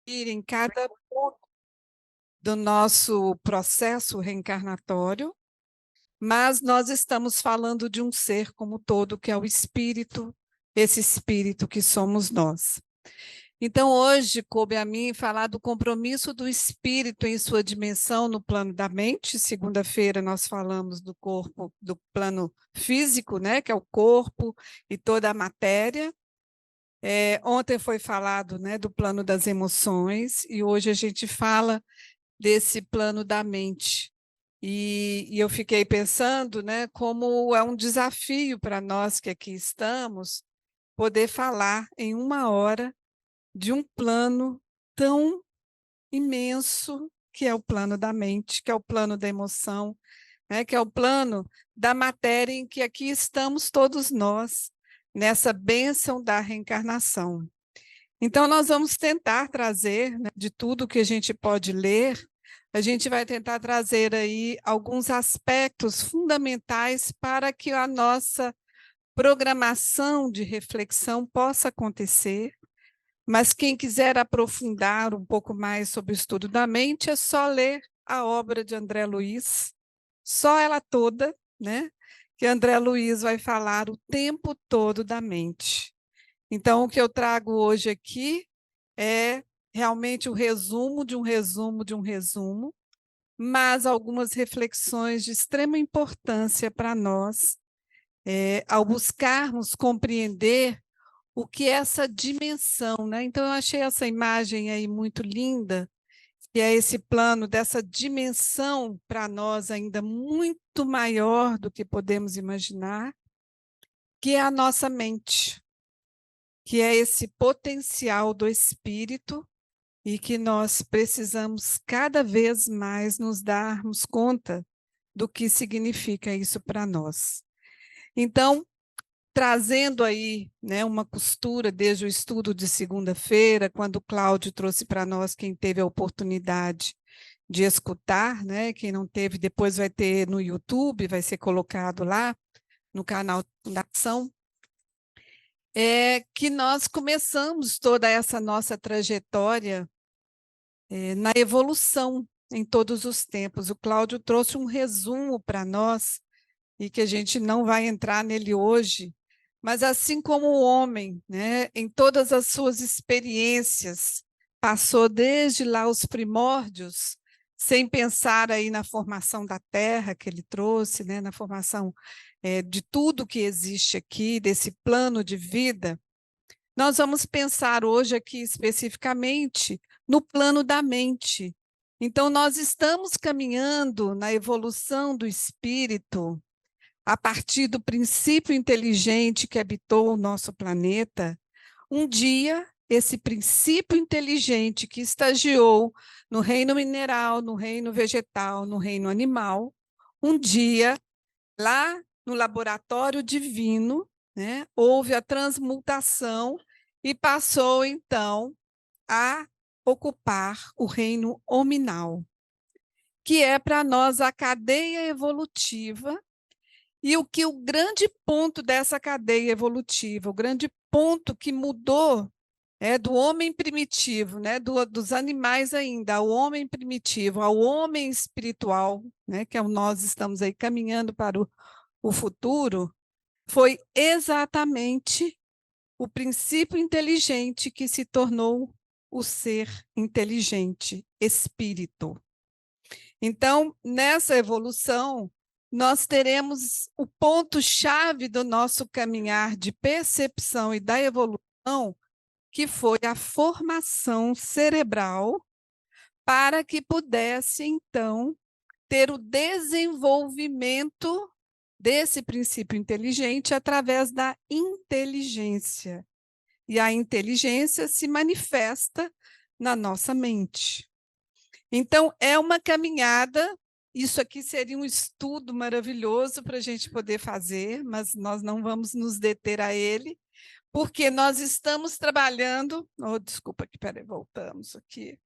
em cada ponto do nosso processo reencarnatório, mas nós estamos falando de um ser como todo, que é o espírito, esse espírito que somos nós. Então, hoje, coube a mim falar do compromisso do espírito em sua dimensão no plano da mente. Segunda-feira nós falamos do corpo, do plano físico, né, que é o corpo e toda a matéria. Ontem foi falado, né, do plano das emoções, e hoje a gente fala desse plano da mente. E eu fiquei pensando, né, como é um desafio para nós que aqui estamos, poder falar em uma hora de um plano tão imenso que é o plano da mente, que é o plano da emoção, né, que é o plano da matéria em que aqui estamos todos nós, nessa bênção da reencarnação. Então, nós vamos tentar trazer, né, de tudo que a gente pode ler, a gente vai tentar trazer aí alguns aspectos fundamentais para que a nossa programação de reflexão possa acontecer. Mas quem quiser aprofundar um pouco mais sobre o estudo da mente, é só ler a obra de André Luiz, só ela toda, né? Que André Luiz vai falar o tempo todo da mente. Então, o que eu trago hoje aqui é realmente o resumo de um resumo de um resumo, mas algumas reflexões de extrema importância para nós, ao buscarmos compreender o que é essa dimensão, né? Então, eu achei essa imagem aí muito linda, que é esse plano dessa dimensão para nós ainda muito maior do que podemos imaginar, que é a nossa mente, que é esse potencial do espírito e que nós precisamos cada vez mais nos darmos conta do que significa isso para nós. Então, trazendo aí, né, uma costura desde o estudo de segunda-feira, quando o Cláudio trouxe para nós, quem teve a oportunidade de escutar, né, quem não teve, depois vai ter no YouTube, vai ser colocado lá no canal da Ação, é que nós começamos toda essa nossa trajetória na evolução em todos os tempos. O Cláudio trouxe um resumo para nós, e que a gente não vai entrar nele hoje, mas assim como o homem, né, em todas as suas experiências, passou desde lá os primórdios, sem pensar aí na formação da Terra que ele trouxe, né, na formação de tudo que existe aqui, desse plano de vida, nós vamos pensar hoje aqui especificamente no plano da mente. Então, nós estamos caminhando na evolução do espírito, a partir do princípio inteligente que habitou o nosso planeta. Um dia, esse princípio inteligente que estagiou no reino mineral, no reino vegetal, no reino animal, um dia, lá no laboratório divino, né, houve a transmutação e passou, então, a ocupar o reino hominal, que é para nós a cadeia evolutiva. E o grande ponto dessa cadeia evolutiva, o grande ponto que mudou do homem primitivo, né, dos animais ainda, ao homem primitivo, ao homem espiritual, né, que é nós estamos aí caminhando para o futuro, foi exatamente o princípio inteligente que se tornou o ser inteligente, espírito. Então, nessa evolução, nós teremos o ponto-chave do nosso caminhar de percepção e da evolução, que foi a formação cerebral, para que pudesse, então, ter o desenvolvimento desse princípio inteligente através da inteligência. E a inteligência se manifesta na nossa mente. Então, é uma caminhada. Isso aqui seria um estudo maravilhoso para a gente poder fazer, mas nós não vamos nos deter a ele, porque nós estamos trabalhando. Oh, desculpa, aqui, peraí, voltamos aqui.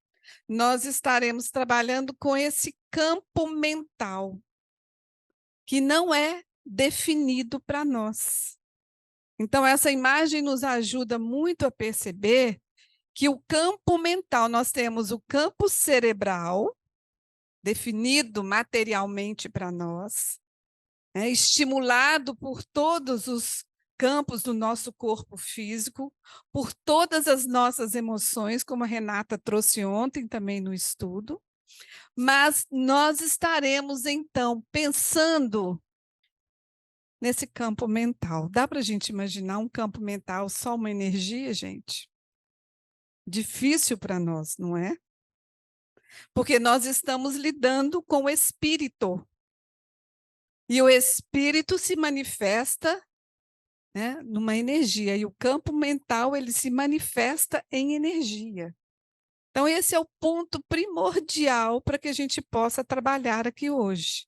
Nós estaremos trabalhando com esse campo mental, que não é definido para nós. Então, essa imagem nos ajuda muito a perceber que o campo mental, nós temos o campo cerebral, definido materialmente para nós, estimulado por todos os campos do nosso corpo físico, por todas as nossas emoções, como a Renata trouxe ontem também no estudo, mas nós estaremos, então, pensando nesse campo mental. Dá para a gente imaginar um campo mental, só uma energia, gente? Difícil para nós, não é? Porque nós estamos lidando com o espírito. E o espírito se manifesta, né, numa energia, e o campo mental ele se manifesta em energia. Então, esse é o ponto primordial para que a gente possa trabalhar aqui hoje.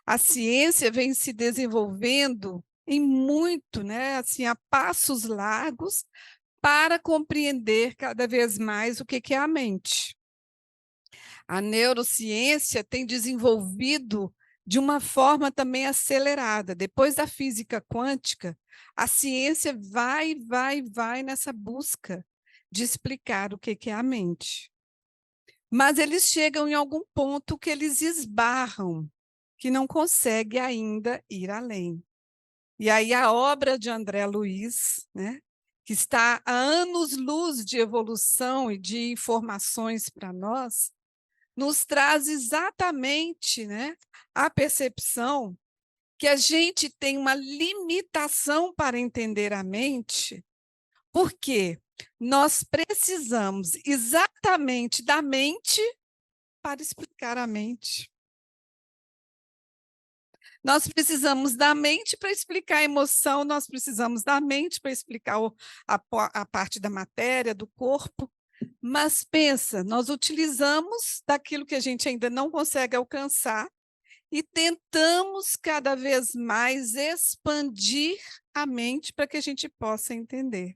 A ciência vem se desenvolvendo em muito, né, assim, a passos largos, para compreender cada vez mais o que é a mente. A neurociência tem desenvolvido de uma forma também acelerada. Depois da física quântica, a ciência vai nessa busca de explicar o que é a mente. Mas eles chegam em algum ponto que eles esbarram, que não consegue ainda ir além. E aí a obra de André Luiz, né, que está há anos-luz de evolução e de informações para nós, nos traz exatamente, né, a percepção que a gente tem uma limitação para entender a mente, porque nós precisamos exatamente da mente para explicar a mente. Nós precisamos da mente para explicar a emoção, nós precisamos da mente para explicar a parte da matéria, do corpo. Mas pensa, nós utilizamos daquilo que a gente ainda não consegue alcançar e tentamos cada vez mais expandir a mente para que a gente possa entender.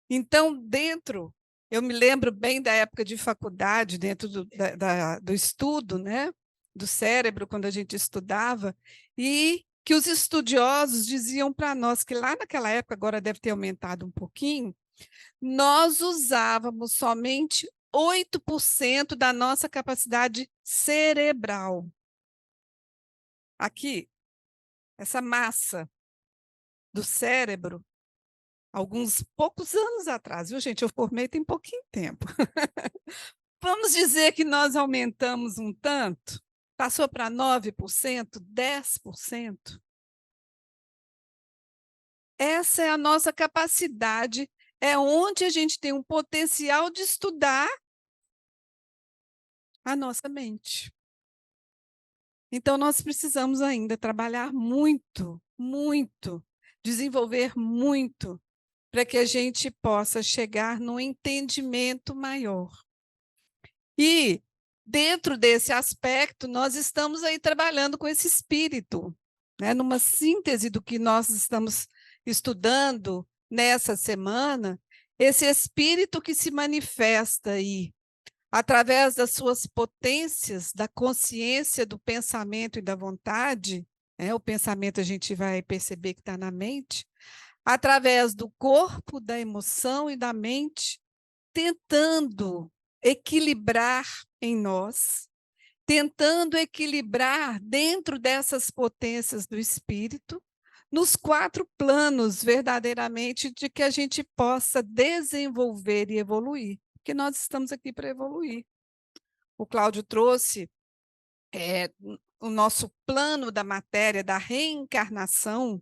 Então, eu me lembro bem da época de faculdade, dentro do estudo, né, do cérebro, quando a gente estudava, e que os estudiosos diziam para nós que lá naquela época, agora deve ter aumentado um pouquinho, nós usávamos somente 8% da nossa capacidade cerebral. Aqui, essa massa do cérebro, alguns poucos anos atrás, viu, gente? Eu formei tem pouquinho tempo. Vamos dizer que nós aumentamos um tanto, passou para 9%, 10%. Essa é a nossa capacidade, é onde a gente tem um potencial de estudar a nossa mente. Então, nós precisamos ainda trabalhar muito, muito, desenvolver muito, para que a gente possa chegar num entendimento maior. E, dentro desse aspecto, nós estamos aí trabalhando com esse espírito, né? Numa síntese do que nós estamos estudando nessa semana, esse espírito que se manifesta aí, através das suas potências, da consciência, do pensamento e da vontade, o pensamento a gente vai perceber que está na mente, através do corpo, da emoção e da mente, tentando equilibrar em nós, tentando equilibrar dentro dessas potências do espírito, nos 4 planos verdadeiramente de que a gente possa desenvolver e evoluir, porque nós estamos aqui para evoluir. O Cláudio trouxe o nosso plano da matéria, da reencarnação,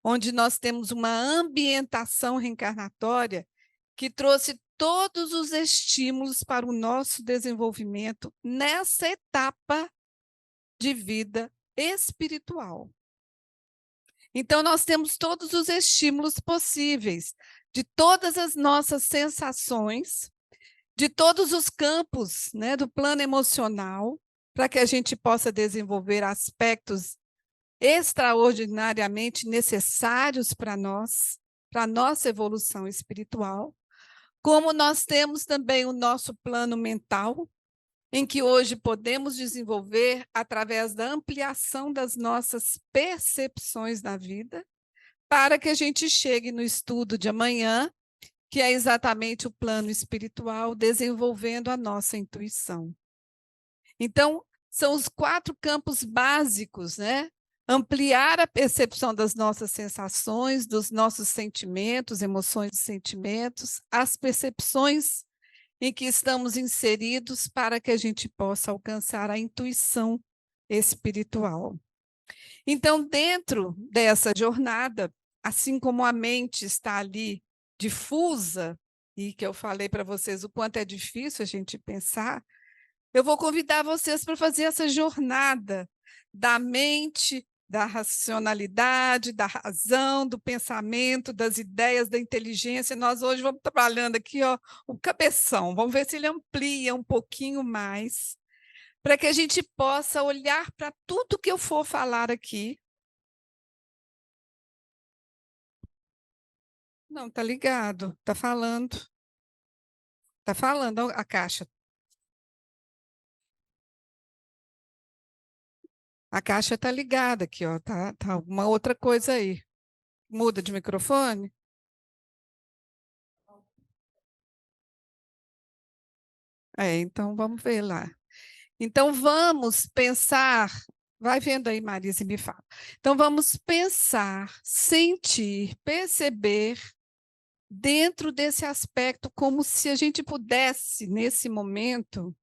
onde nós temos uma ambientação reencarnatória que trouxe todos os estímulos para o nosso desenvolvimento nessa etapa de vida espiritual. Então, nós temos todos os estímulos possíveis, de todas as nossas sensações, de todos os campos, né, do plano emocional, para que a gente possa desenvolver aspectos extraordinariamente necessários para nós, para a nossa evolução espiritual, como nós temos também o nosso plano mental, em que hoje podemos desenvolver através da ampliação das nossas percepções na vida, para que a gente chegue no estudo de amanhã, que é exatamente o plano espiritual, desenvolvendo a nossa intuição. Então, são os 4 campos básicos, né? Ampliar a percepção das nossas sensações, dos nossos sentimentos, emoções e sentimentos, as percepções em que estamos inseridos para que a gente possa alcançar a intuição espiritual. Então, dentro dessa jornada, assim como a mente está ali difusa, e que eu falei para vocês o quanto é difícil a gente pensar, eu vou convidar vocês para fazer essa jornada da mente, da racionalidade, da razão, do pensamento, das ideias, da inteligência. Nós hoje vamos trabalhando aqui, ó, o cabeção. Vamos ver se ele amplia um pouquinho mais, para que a gente possa olhar para tudo que eu for falar aqui. Não, tá ligado, tá falando. Tá falando a caixa. A caixa tá ligada aqui, ó. Tá alguma outra coisa aí. Muda de microfone? Então vamos ver lá. Então vamos pensar, vai vendo aí, Marisa, e me fala. Então vamos pensar, sentir, perceber dentro desse aspecto, como se a gente pudesse, nesse momento,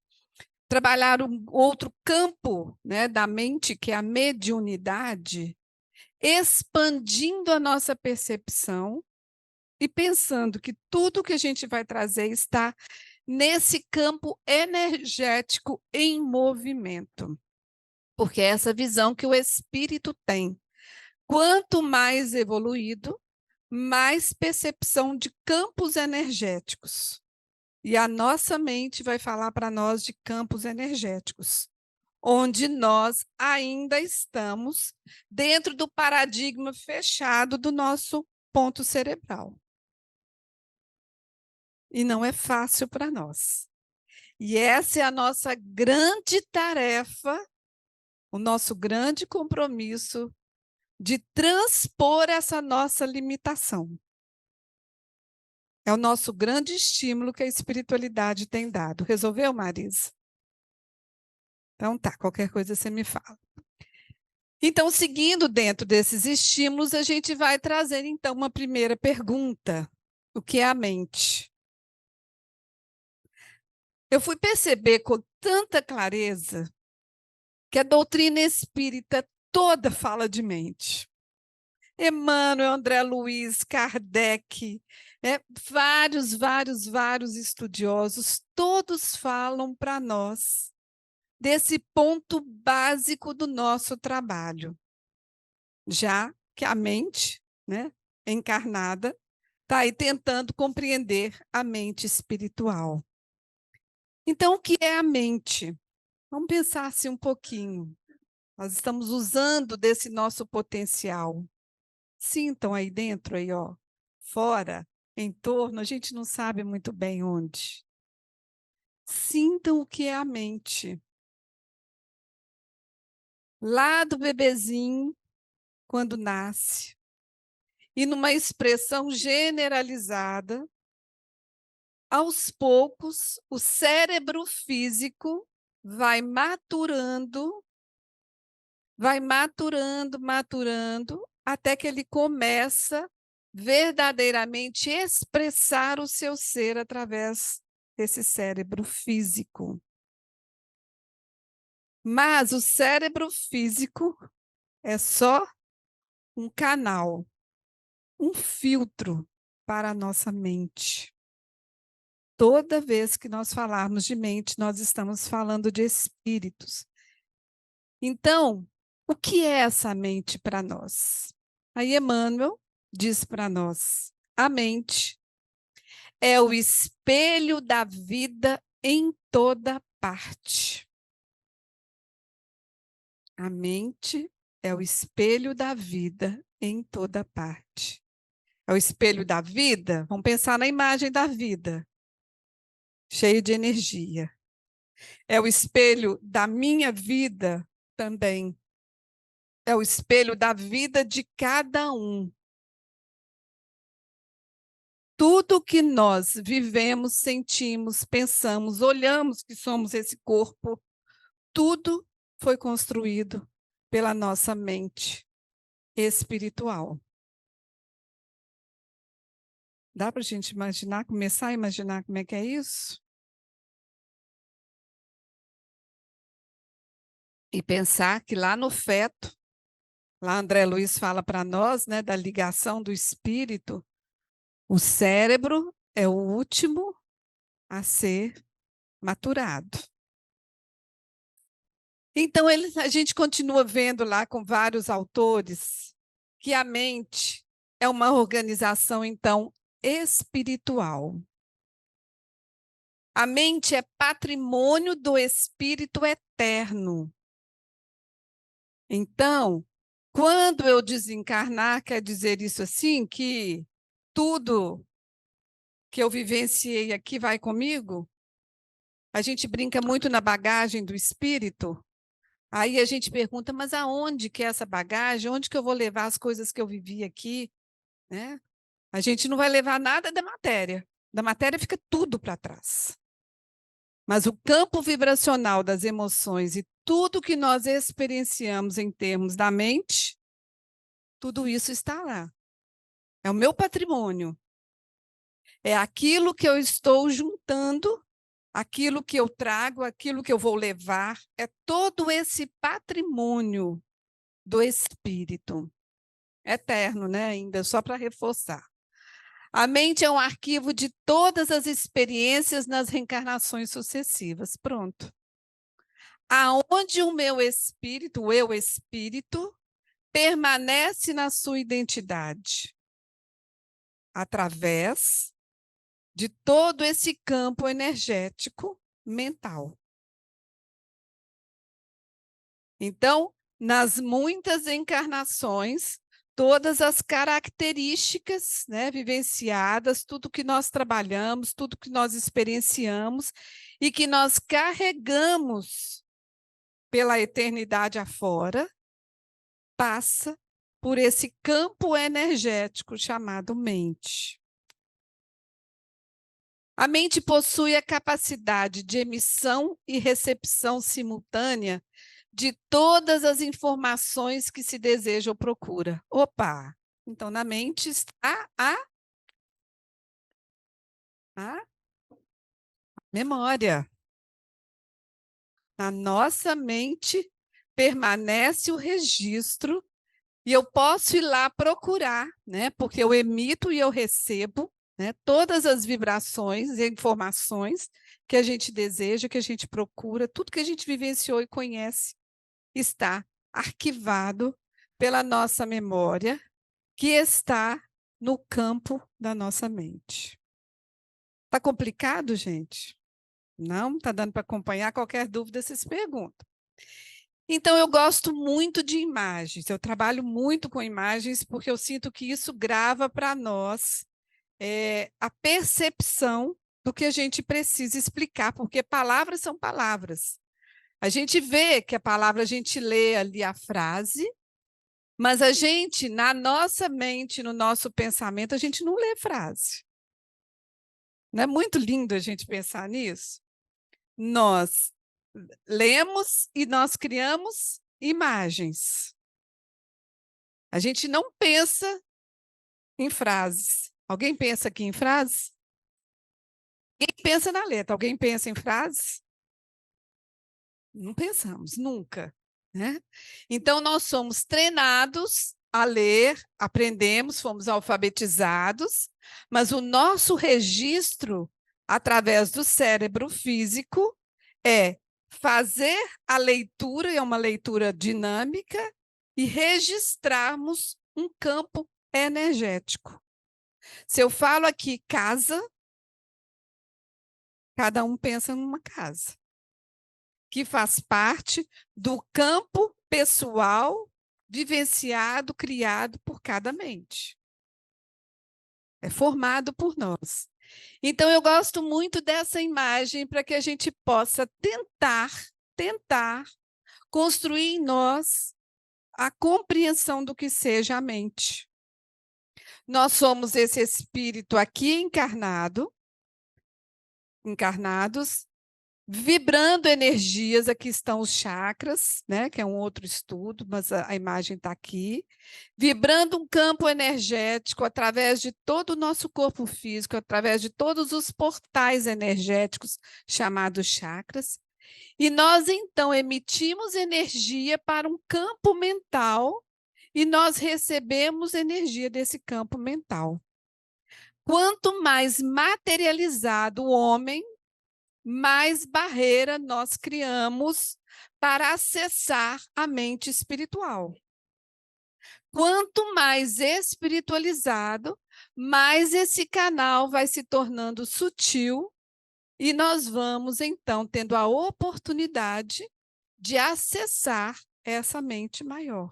trabalhar um outro campo, né, da mente, que é a mediunidade, expandindo a nossa percepção e pensando que tudo que a gente vai trazer está nesse campo energético em movimento. Porque é essa visão que o espírito tem. Quanto mais evoluído, mais percepção de campos energéticos. E a nossa mente vai falar para nós de campos energéticos, onde nós ainda estamos dentro do paradigma fechado do nosso ponto cerebral. E não é fácil para nós. E essa é a nossa grande tarefa, o nosso grande compromisso de transpor essa nossa limitação. É o nosso grande estímulo que a espiritualidade tem dado. Resolveu, Marisa? Então tá, qualquer coisa você me fala. Então, seguindo dentro desses estímulos, a gente vai trazer, então, uma primeira pergunta. O que é a mente? Eu fui perceber com tanta clareza que a doutrina espírita toda fala de mente. Emmanuel, André Luiz, Kardec, vários estudiosos, todos falam para nós desse ponto básico do nosso trabalho. Já que a mente, né, encarnada, está aí tentando compreender a mente espiritual. Então, o que é a mente? Vamos pensar assim um pouquinho. Nós estamos usando desse nosso potencial. Sintam aí dentro, aí, ó, fora, em torno, a gente não sabe muito bem onde. Sintam o que é a mente. Lá do bebezinho, quando nasce, e numa expressão generalizada, aos poucos, o cérebro físico vai maturando, até que ele começa verdadeiramente expressar o seu ser através desse cérebro físico. Mas o cérebro físico é só um canal, um filtro para a nossa mente. Toda vez que nós falarmos de mente, nós estamos falando de espíritos. Então, o que é essa mente para nós? Aí Emmanuel diz para nós: a mente é o espelho da vida em toda parte. A mente é o espelho da vida em toda parte. É o espelho da vida? Vamos pensar na imagem da vida, cheio de energia. É o espelho da minha vida também. É o espelho da vida de cada um. Tudo que nós vivemos, sentimos, pensamos, olhamos que somos esse corpo, tudo foi construído pela nossa mente espiritual. Dá para a gente imaginar, começar a imaginar como é que é isso? E pensar que lá no feto, lá André Luiz fala para nós, né, da ligação do espírito, o cérebro é o último a ser maturado. Então, a gente continua vendo lá com vários autores que a mente é uma organização, então, espiritual. A mente é patrimônio do Espírito eterno. Então, quando eu desencarnar, quer dizer isso assim, que tudo que eu vivenciei aqui vai comigo? A gente brinca muito na bagagem do espírito. Aí a gente pergunta, mas aonde que é essa bagagem? Onde que eu vou levar as coisas que eu vivi aqui? Né? A gente não vai levar nada da matéria. Da matéria fica tudo para trás. Mas o campo vibracional das emoções e tudo que nós experienciamos em termos da mente, tudo isso está lá. É o meu patrimônio. É aquilo que eu estou juntando, aquilo que eu trago, aquilo que eu vou levar. É todo esse patrimônio do espírito. Eterno, né? Ainda só para reforçar. A mente é um arquivo de todas as experiências nas reencarnações sucessivas. Pronto. Aonde o meu espírito, o eu espírito, permanece na sua identidade? Através de todo esse campo energético mental. Então, nas muitas encarnações, todas as características, né, vivenciadas, tudo que nós trabalhamos, tudo que nós experienciamos e que nós carregamos pela eternidade afora, passa por esse campo energético chamado mente. A mente possui a capacidade de emissão e recepção simultânea de todas as informações que se deseja ou procura. Opa! Então, na mente está a memória. Na nossa mente permanece o registro e eu posso ir lá procurar, né? Porque eu emito e eu recebo, né, todas as vibrações e informações que a gente deseja, que a gente procura, tudo que a gente vivenciou e conhece está arquivado pela nossa memória, que está no campo da nossa mente. Está complicado, gente? Não? Está dando para acompanhar? Qualquer dúvida, vocês perguntam. Então, eu gosto muito de imagens, eu trabalho muito com imagens, porque eu sinto que isso grava para nós a percepção do que a gente precisa explicar, porque palavras são palavras. A gente vê que a palavra, a gente lê ali a frase, mas a gente, na nossa mente, no nosso pensamento, a gente não lê frase. Não é muito lindo a gente pensar nisso? Nós lemos e nós criamos imagens. A gente não pensa em frases. Alguém pensa aqui em frases? Ninguém pensa na letra. Alguém pensa em frases? Não pensamos, nunca. Né? Então, nós somos treinados a ler, aprendemos, fomos alfabetizados, mas o nosso registro, através do cérebro físico, é fazer a leitura, é uma leitura dinâmica, e registrarmos um campo energético. Se eu falo aqui casa, cada um pensa numa casa, que faz parte do campo pessoal vivenciado, criado por cada mente. É formado por nós. Então, eu gosto muito dessa imagem para que a gente possa tentar construir em nós a compreensão do que seja a mente. Nós somos esse espírito aqui encarnados, vibrando energias, aqui estão os chakras, né, que é um outro estudo, mas a imagem está aqui, vibrando um campo energético através de todo o nosso corpo físico, através de todos os portais energéticos chamados chakras, e nós então emitimos energia para um campo mental e nós recebemos energia desse campo mental. Quanto mais materializado o homem, mais barreira nós criamos para acessar a mente espiritual. Quanto mais espiritualizado, mais esse canal vai se tornando sutil e nós vamos, então, tendo a oportunidade de acessar essa mente maior.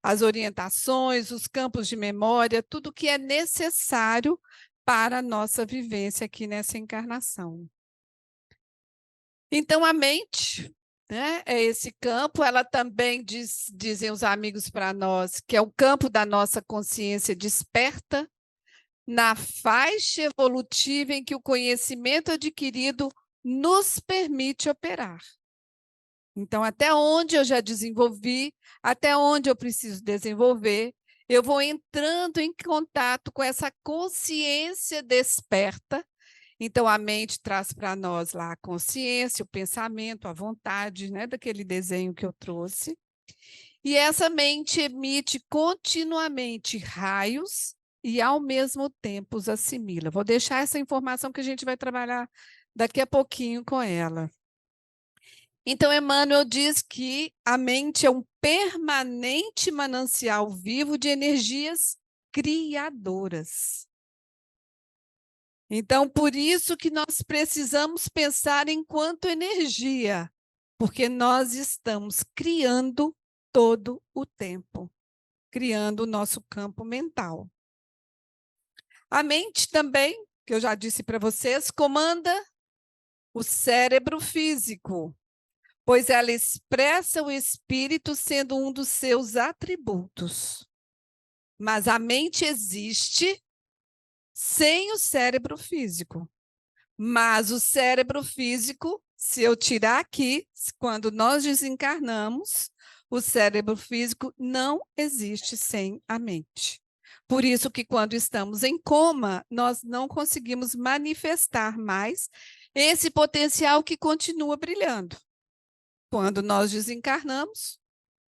As orientações, os campos de memória, tudo que é necessário para a nossa vivência aqui nessa encarnação. Então, a mente, né, é esse campo, ela também dizem os amigos para nós, que é o campo da nossa consciência desperta, na faixa evolutiva em que o conhecimento adquirido nos permite operar. Então, até onde eu já desenvolvi, até onde eu preciso desenvolver, eu vou entrando em contato com essa consciência desperta. Então, a mente traz para nós lá a consciência, o pensamento, a vontade, né, daquele desenho que eu trouxe. E essa mente emite continuamente raios e, ao mesmo tempo, os assimila. Vou deixar essa informação que a gente vai trabalhar daqui a pouquinho com ela. Então, Emmanuel diz que a mente é um permanente manancial vivo de energias criadoras. Então, por isso que nós precisamos pensar enquanto energia, porque nós estamos criando todo o tempo, criando o nosso campo mental. A mente também, que eu já disse para vocês, comanda o cérebro físico, pois ela expressa o espírito sendo um dos seus atributos. Mas a mente existe sem o cérebro físico. Mas o cérebro físico, se eu tirar aqui, quando nós desencarnamos, o cérebro físico não existe sem a mente. Por isso que quando estamos em coma, nós não conseguimos manifestar mais esse potencial que continua brilhando. Quando nós desencarnamos,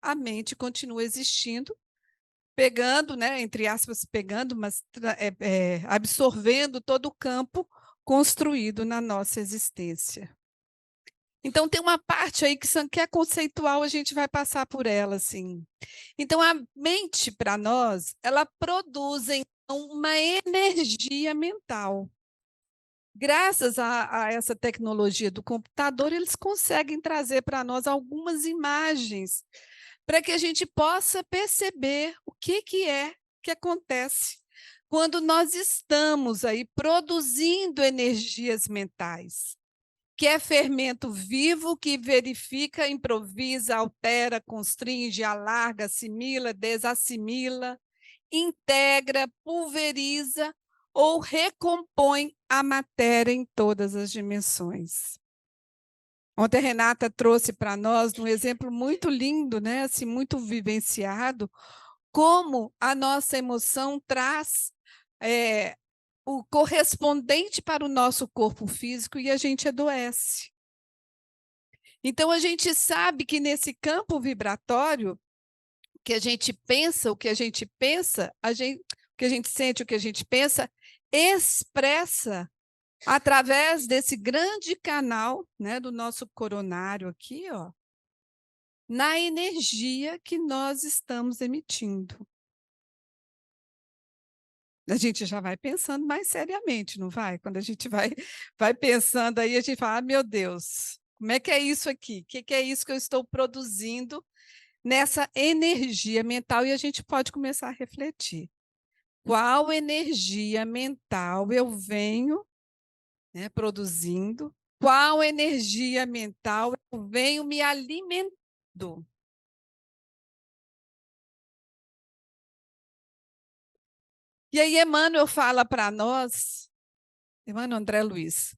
a mente continua existindo, pegando, né, entre aspas, pegando, mas absorvendo todo o campo construído na nossa existência. Então, tem uma parte aí que é conceitual, a gente vai passar por ela, assim. Então, a mente, para nós, ela produz então, uma energia mental. Graças a essa tecnologia do computador, eles conseguem trazer para nós algumas imagens para que a gente possa perceber o que é que acontece quando nós estamos aí produzindo energias mentais, que é fermento vivo que verifica, improvisa, altera, constringe, alarga, assimila, desassimila, integra, pulveriza ou recompõe a matéria em todas as dimensões. Ontem a Renata trouxe para nós um exemplo muito lindo, né? Assim, muito vivenciado, como a nossa emoção traz o correspondente para o nosso corpo físico e a gente adoece. Então, a gente sabe que nesse campo vibratório, que a gente pensa, o que a gente pensa, o que a gente sente, o que a gente pensa, expressa através desse grande canal, né, do nosso coronário aqui, ó, na energia que nós estamos emitindo. A gente já vai pensando mais seriamente, não vai? Quando a gente vai pensando aí, a gente fala, meu Deus, como é que é isso aqui? O que é isso que eu estou produzindo nessa energia mental? E a gente pode começar a refletir. Qual energia mental eu venho, né, produzindo? Qual energia mental eu venho me alimentando? E aí Emmanuel fala para nós, Emmanuel André Luiz,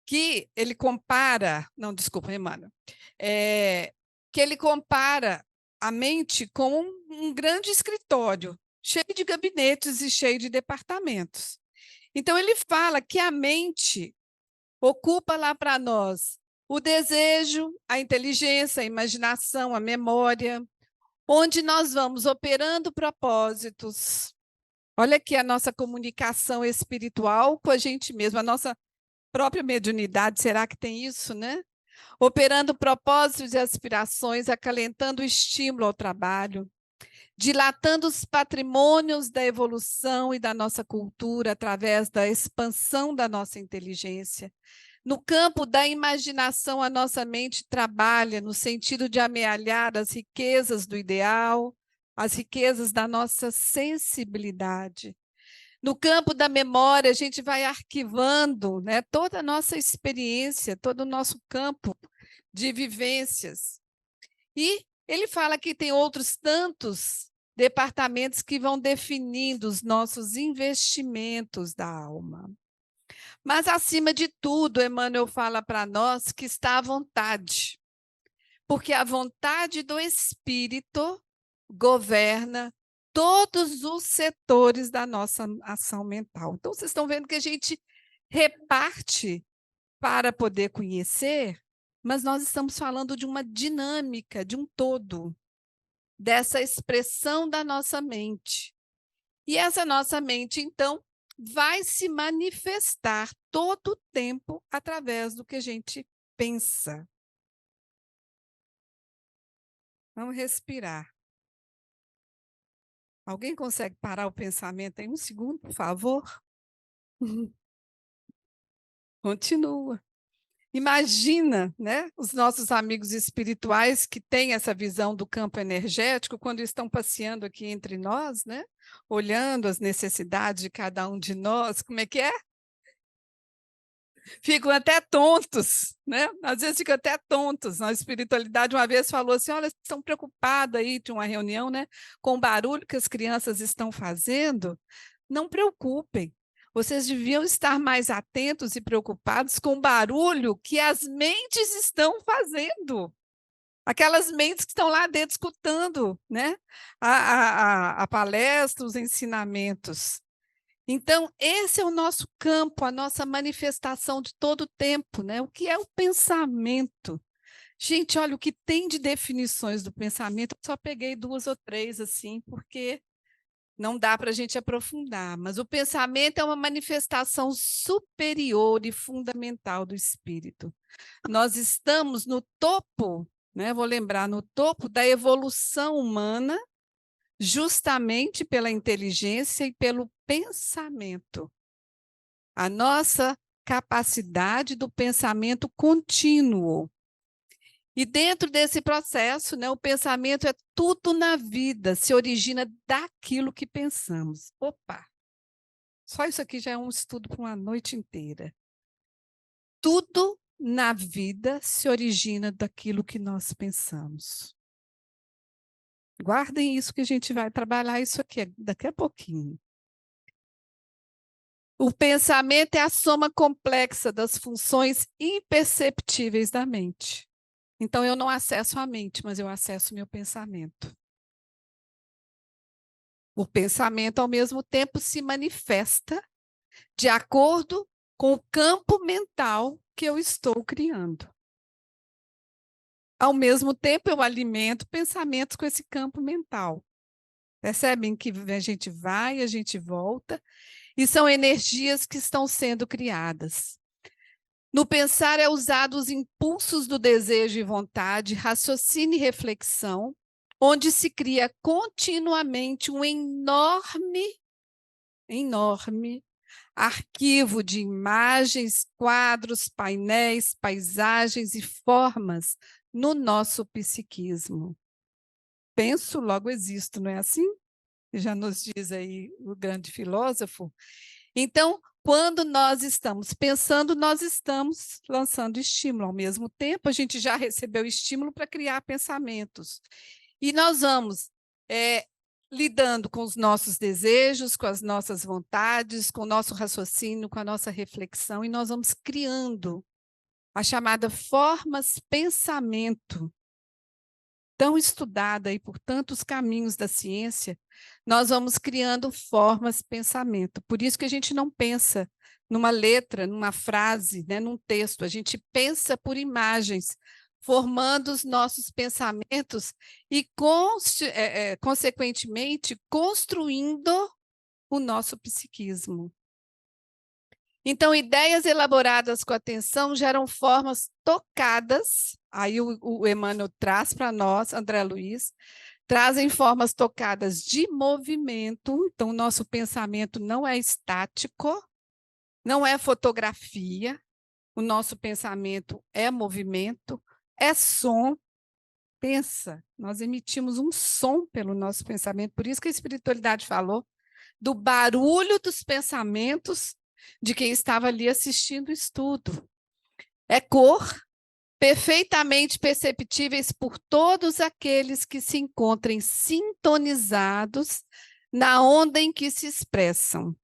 que ele compara, não, desculpa, Emmanuel, que ele compara a mente com um grande escritório, cheio de gabinetes e cheio de departamentos. Então, ele fala que a mente ocupa lá para nós o desejo, a inteligência, a imaginação, a memória, onde nós vamos operando propósitos. Olha aqui a nossa comunicação espiritual com a gente mesmo, a nossa própria mediunidade, será que tem isso, né? Operando propósitos e aspirações, acalentando o estímulo ao trabalho, dilatando os patrimônios da evolução e da nossa cultura através da expansão da nossa inteligência. No campo da imaginação, a nossa mente trabalha no sentido de amealhar as riquezas do ideal, as riquezas da nossa sensibilidade. No campo da memória, a gente vai arquivando, né, toda a nossa experiência, todo o nosso campo de vivências. E ele fala que tem outros tantos departamentos que vão definindo os nossos investimentos da alma. Mas, acima de tudo, Emmanuel fala para nós que está à vontade, porque a vontade do Espírito governa todos os setores da nossa ação mental. Então, vocês estão vendo que a gente reparte para poder conhecer, mas nós estamos falando de uma dinâmica, de um todo, dessa expressão da nossa mente. E essa nossa mente, então, vai se manifestar todo o tempo através do que a gente pensa. Vamos respirar. Alguém consegue parar o pensamento em um segundo, por favor? Continua. Imagina, né, os nossos amigos espirituais que têm essa visão do campo energético quando estão passeando aqui entre nós, né, olhando as necessidades de cada um de nós, como é que é? Ficam até tontos, né? Às vezes ficam até tontos. Na espiritualidade, uma vez falou assim: olha, estão preocupados aí, de uma reunião, né, com o barulho que as crianças estão fazendo. Não preocupem. Vocês deviam estar mais atentos e preocupados com o barulho que as mentes estão fazendo. Aquelas mentes que estão lá dentro escutando, né, a palestra, os ensinamentos. Então, esse é o nosso campo, a nossa manifestação de todo o tempo, né? O que é o pensamento? Gente, olha, o que tem de definições do pensamento, eu só peguei 2 ou 3, assim, porque não dá para a gente aprofundar, mas o pensamento é uma manifestação superior e fundamental do espírito. Nós estamos no topo, né? Vou lembrar, no topo da evolução humana, justamente pela inteligência e pelo pensamento. A nossa capacidade do pensamento contínuo. E dentro desse processo, né, o pensamento é tudo na vida, se origina daquilo que pensamos. Opa! Só isso aqui já é um estudo para uma noite inteira. Tudo na vida se origina daquilo que nós pensamos. Guardem isso que a gente vai trabalhar isso aqui daqui a pouquinho. O pensamento é a soma complexa das funções imperceptíveis da mente. Então, eu não acesso a mente, mas eu acesso o meu pensamento. O pensamento, ao mesmo tempo, se manifesta de acordo com o campo mental que eu estou criando. Ao mesmo tempo, eu alimento pensamentos com esse campo mental. Percebem que a gente vai, a gente volta, e são energias que estão sendo criadas. No pensar é usado os impulsos do desejo e vontade, raciocínio e reflexão, onde se cria continuamente um enorme arquivo de imagens, quadros, painéis, paisagens e formas no nosso psiquismo. Penso, logo existo, não é assim? Já nos diz aí o grande filósofo. Então, quando nós estamos pensando, nós estamos lançando estímulo. Ao mesmo tempo, a gente já recebeu estímulo para criar pensamentos. E nós vamos lidando com os nossos desejos, com as nossas vontades, com o nosso raciocínio, com a nossa reflexão, e nós vamos criando a chamada formas pensamento, tão estudada aí por tantos caminhos da ciência. Nós vamos criando formas pensamento. Por isso que a gente não pensa numa letra, numa frase, né, num texto, a gente pensa por imagens, formando os nossos pensamentos e, consequentemente, construindo o nosso psiquismo. Então, ideias elaboradas com atenção geram formas tocadas, aí o Emmanuel traz para nós, André Luiz, trazem formas tocadas de movimento, então o nosso pensamento não é estático, não é fotografia, o nosso pensamento é movimento, é som. Pensa, nós emitimos um som pelo nosso pensamento, por isso que a espiritualidade falou do barulho dos pensamentos de quem estava ali assistindo o estudo. É cor, perfeitamente perceptíveis por todos aqueles que se encontrem sintonizados na onda em que se expressam.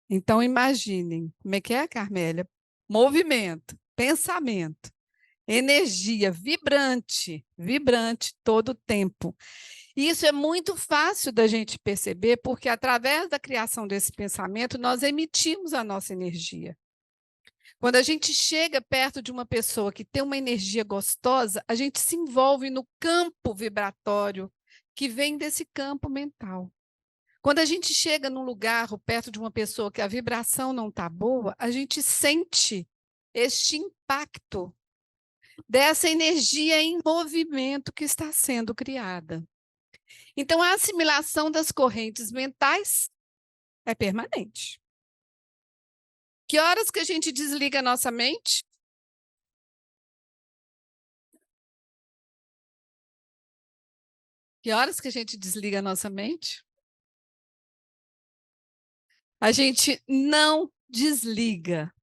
Então, imaginem, como é que é, Carmélia? Movimento, pensamento, energia vibrante, vibrante todo o tempo. E isso é muito fácil da gente perceber, porque através da criação desse pensamento, nós emitimos a nossa energia. Quando a gente chega perto de uma pessoa que tem uma energia gostosa, a gente se envolve no campo vibratório que vem desse campo mental. Quando a gente chega num lugar ou perto de uma pessoa que a vibração não está boa, a gente sente este impacto dessa energia em movimento que está sendo criada. Então, a assimilação das correntes mentais é permanente. Que horas que a gente desliga a nossa mente? Que horas que a gente desliga a nossa mente? A gente não desliga.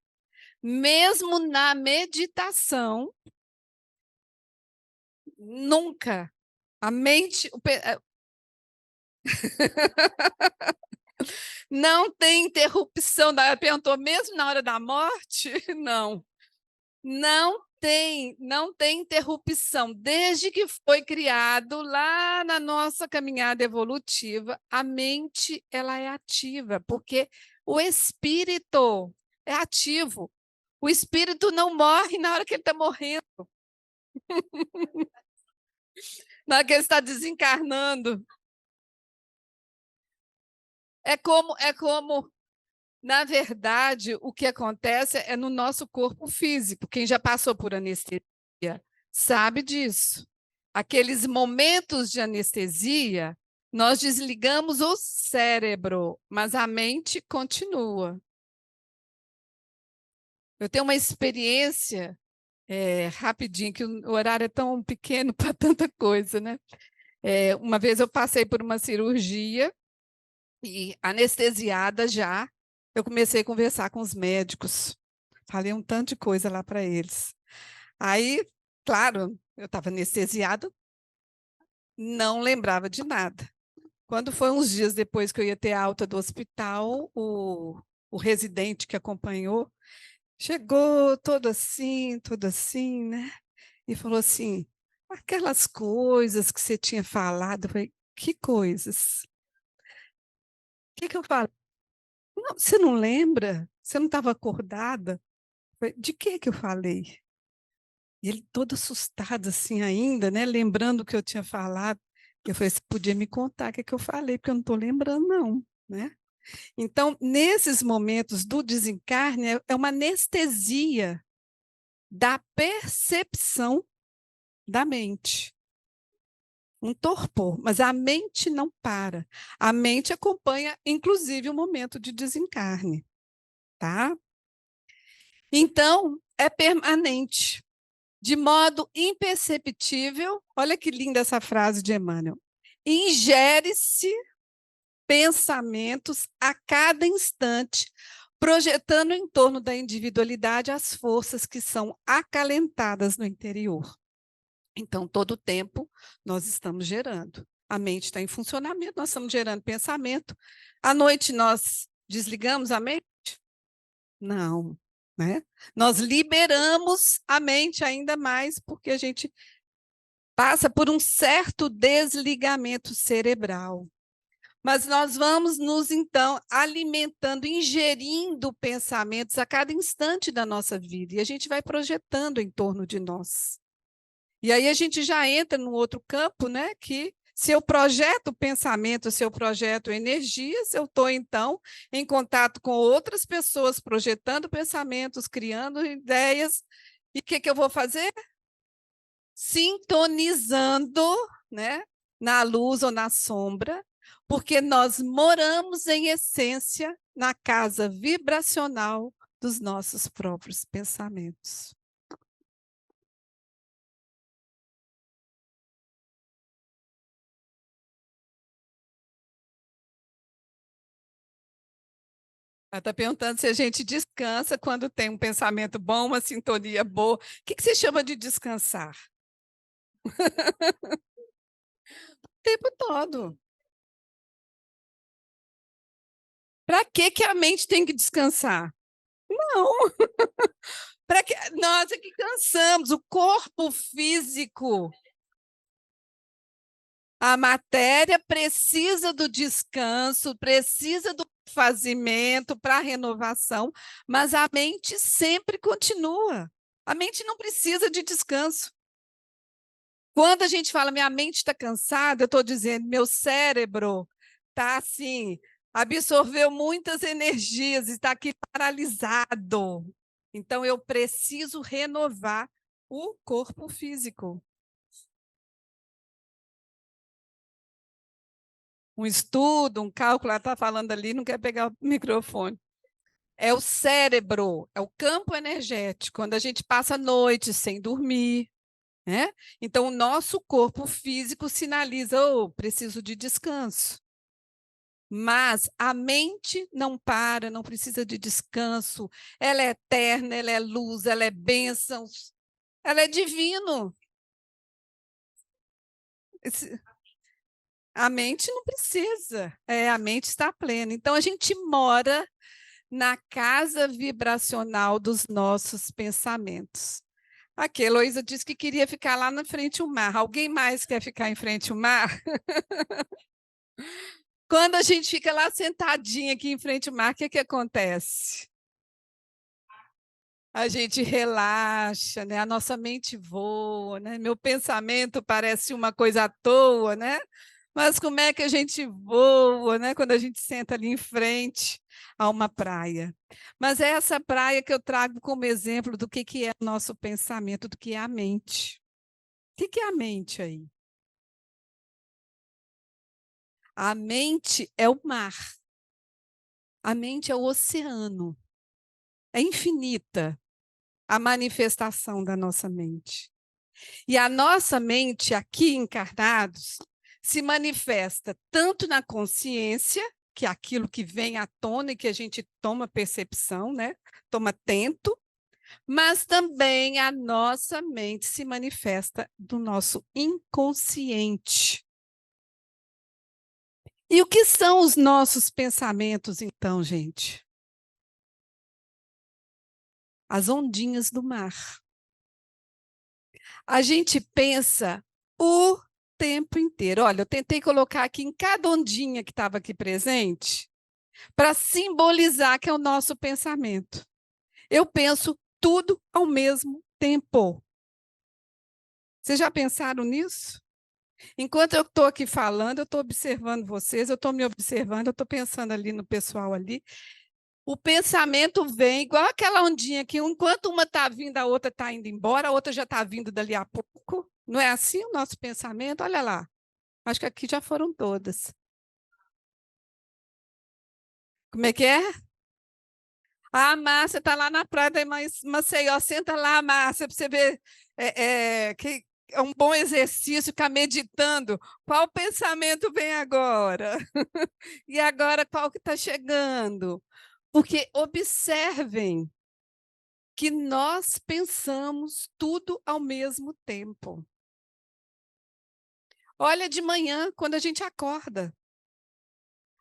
Mesmo na meditação, nunca. A mente... Não tem interrupção. Ela perguntou, mesmo na hora da morte? Não. Não tem interrupção. Desde que foi criado lá na nossa caminhada evolutiva, a mente ela é ativa, porque o espírito é ativo. O espírito não morre na hora que ele está morrendo, na hora que ele está desencarnando. Na verdade, o que acontece é no nosso corpo físico. Quem já passou por anestesia sabe disso. Aqueles momentos de anestesia, nós desligamos o cérebro, mas a mente continua. Eu tenho uma experiência, rapidinho, que o horário é tão pequeno para tanta coisa, né? Uma vez eu passei por uma cirurgia e anestesiada já, eu comecei a conversar com os médicos, falei um tanto de coisa lá para eles. Aí, claro, eu estava anestesiada, não lembrava de nada. Quando foi uns dias depois que eu ia ter alta do hospital, o residente que acompanhou chegou todo assim, né? E falou assim, aquelas coisas que você tinha falado. Eu falei, que coisas? O que eu falo? Não, você não lembra? Você não estava acordada? Eu falei, de que eu falei? E ele todo assustado assim ainda, né? Lembrando o que eu tinha falado. Eu falei, você podia me contar o que eu falei, porque eu não estou lembrando, não, né? Então, nesses momentos do desencarne, é uma anestesia da percepção da mente. Um torpor, mas a mente não para. A mente acompanha, inclusive, o momento de desencarne, tá? Então, é permanente, de modo imperceptível. Olha que linda essa frase de Emmanuel. Ingere-se pensamentos a cada instante, projetando em torno da individualidade as forças que são acalentadas no interior. Então, todo o tempo nós estamos gerando. A mente está em funcionamento, nós estamos gerando pensamento. À noite nós desligamos a mente? Não, né? Nós liberamos a mente ainda mais porque a gente passa por um certo desligamento cerebral. Mas nós vamos nos, então, alimentando, ingerindo pensamentos a cada instante da nossa vida, e a gente vai projetando em torno de nós. E aí a gente já entra num outro campo, né? Que se eu projeto pensamento, se eu projeto energias, eu estou, então, em contato com outras pessoas, projetando pensamentos, criando ideias. E o que eu vou fazer? Sintonizando, né? Na luz ou na sombra, porque nós moramos, em essência, na casa vibracional dos nossos próprios pensamentos. Ela está perguntando se a gente descansa quando tem um pensamento bom, uma sintonia boa. O que você chama de descansar? O tempo todo. Para que a mente tem que descansar? Não. Para que nós é que cansamos, o corpo físico. A matéria precisa do descanso, precisa do fazimento para a renovação, mas a mente sempre continua. A mente não precisa de descanso. Quando a gente fala minha mente está cansada, eu estou dizendo meu cérebro está assim, absorveu muitas energias, está aqui paralisado. Então eu preciso renovar o corpo físico. Um estudo, um cálculo, ela está falando ali, não quer pegar o microfone. É o cérebro, é o campo energético, quando a gente passa a noite sem dormir, né? Então, o nosso corpo físico sinaliza, oh, preciso de descanso. Mas a mente não para, não precisa de descanso. Ela é eterna, ela é luz, ela é bênçãos, ela é divino. A mente não precisa, a mente está plena. Então, a gente mora na casa vibracional dos nossos pensamentos. Aqui, a Heloísa disse que queria ficar lá na frente ao mar. Alguém mais quer ficar em frente ao mar? Quando a gente fica lá sentadinha aqui em frente ao mar, o que, que acontece? A gente relaxa, né? A nossa mente voa, né? Meu pensamento parece uma coisa à toa, né? Mas como é que a gente voa, né? Quando a gente senta ali em frente a uma praia. Mas é essa praia que eu trago como exemplo do que é o nosso pensamento, do que é a mente. O que é a mente aí? A mente é o mar. A mente é o oceano. É infinita a manifestação da nossa mente. E a nossa mente, aqui encarnados, se manifesta tanto na consciência, que é aquilo que vem à tona e que a gente toma percepção, né? Toma tento, mas também a nossa mente se manifesta do nosso inconsciente. E o que são os nossos pensamentos, então, gente? As ondinhas do mar. A gente pensa o tempo inteiro. Olha, eu tentei colocar aqui em cada ondinha que estava aqui presente para simbolizar que é o nosso pensamento. Eu penso tudo ao mesmo tempo. Vocês já pensaram nisso? Enquanto eu estou aqui falando, eu estou observando vocês, eu estou me observando, eu estou pensando ali no pessoal ali. O pensamento vem igual aquela ondinha que, enquanto uma está vindo, a outra está indo embora, a outra já está vindo dali a pouco. Não é assim o nosso pensamento? Olha lá. Acho que aqui já foram todas. Como é que é? Ah, Márcia está lá na praia da Maceió. Senta lá, Márcia, para você ver que é um bom exercício ficar meditando. Qual pensamento vem agora? E agora qual que está chegando? Porque observem que nós pensamos tudo ao mesmo tempo. Olha de manhã, quando a gente acorda.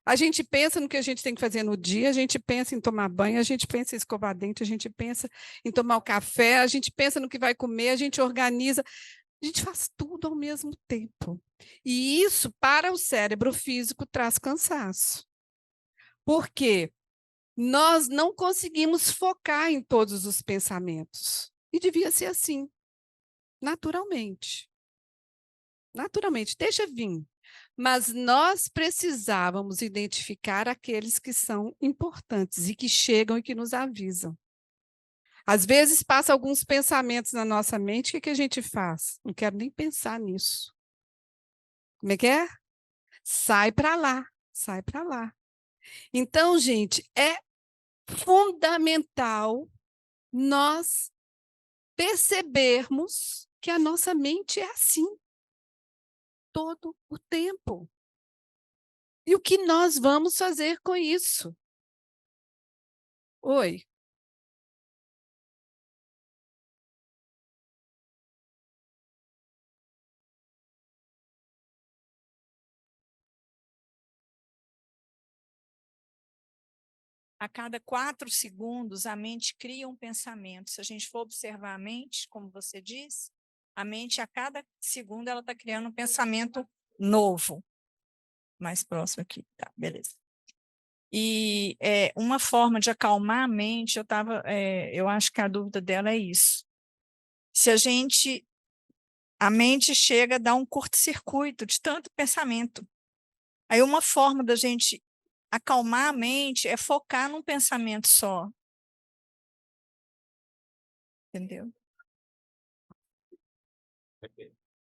A gente pensa no que a gente tem que fazer no dia, a gente pensa em tomar banho, a gente pensa em escovar dente, a gente pensa em tomar o café, a gente pensa no que vai comer, a gente organiza, a gente faz tudo ao mesmo tempo. E isso, para o cérebro físico, traz cansaço. Por quê? Nós não conseguimos focar em todos os pensamentos. E devia ser assim, naturalmente. Naturalmente, deixa vir. Mas nós precisávamos identificar aqueles que são importantes e que chegam e que nos avisam. Às vezes, passa alguns pensamentos na nossa mente, o que, que a gente faz? Não quero nem pensar nisso. Como é que é? Sai para lá, sai para lá. Então, gente, é fundamental nós percebermos que a nossa mente é assim todo o tempo. E o que nós vamos fazer com isso? Oi. A cada 4 segundos, a mente cria um pensamento. Se a gente for observar a mente, como você disse, a mente, a cada segundo, ela está criando um pensamento novo. Mais próximo aqui, tá, beleza. E uma forma de acalmar a mente, eu acho que a dúvida dela é isso. Se a mente chega a dar um curto-circuito de tanto pensamento. Aí uma forma da gente acalmar a mente é focar num pensamento só. Entendeu?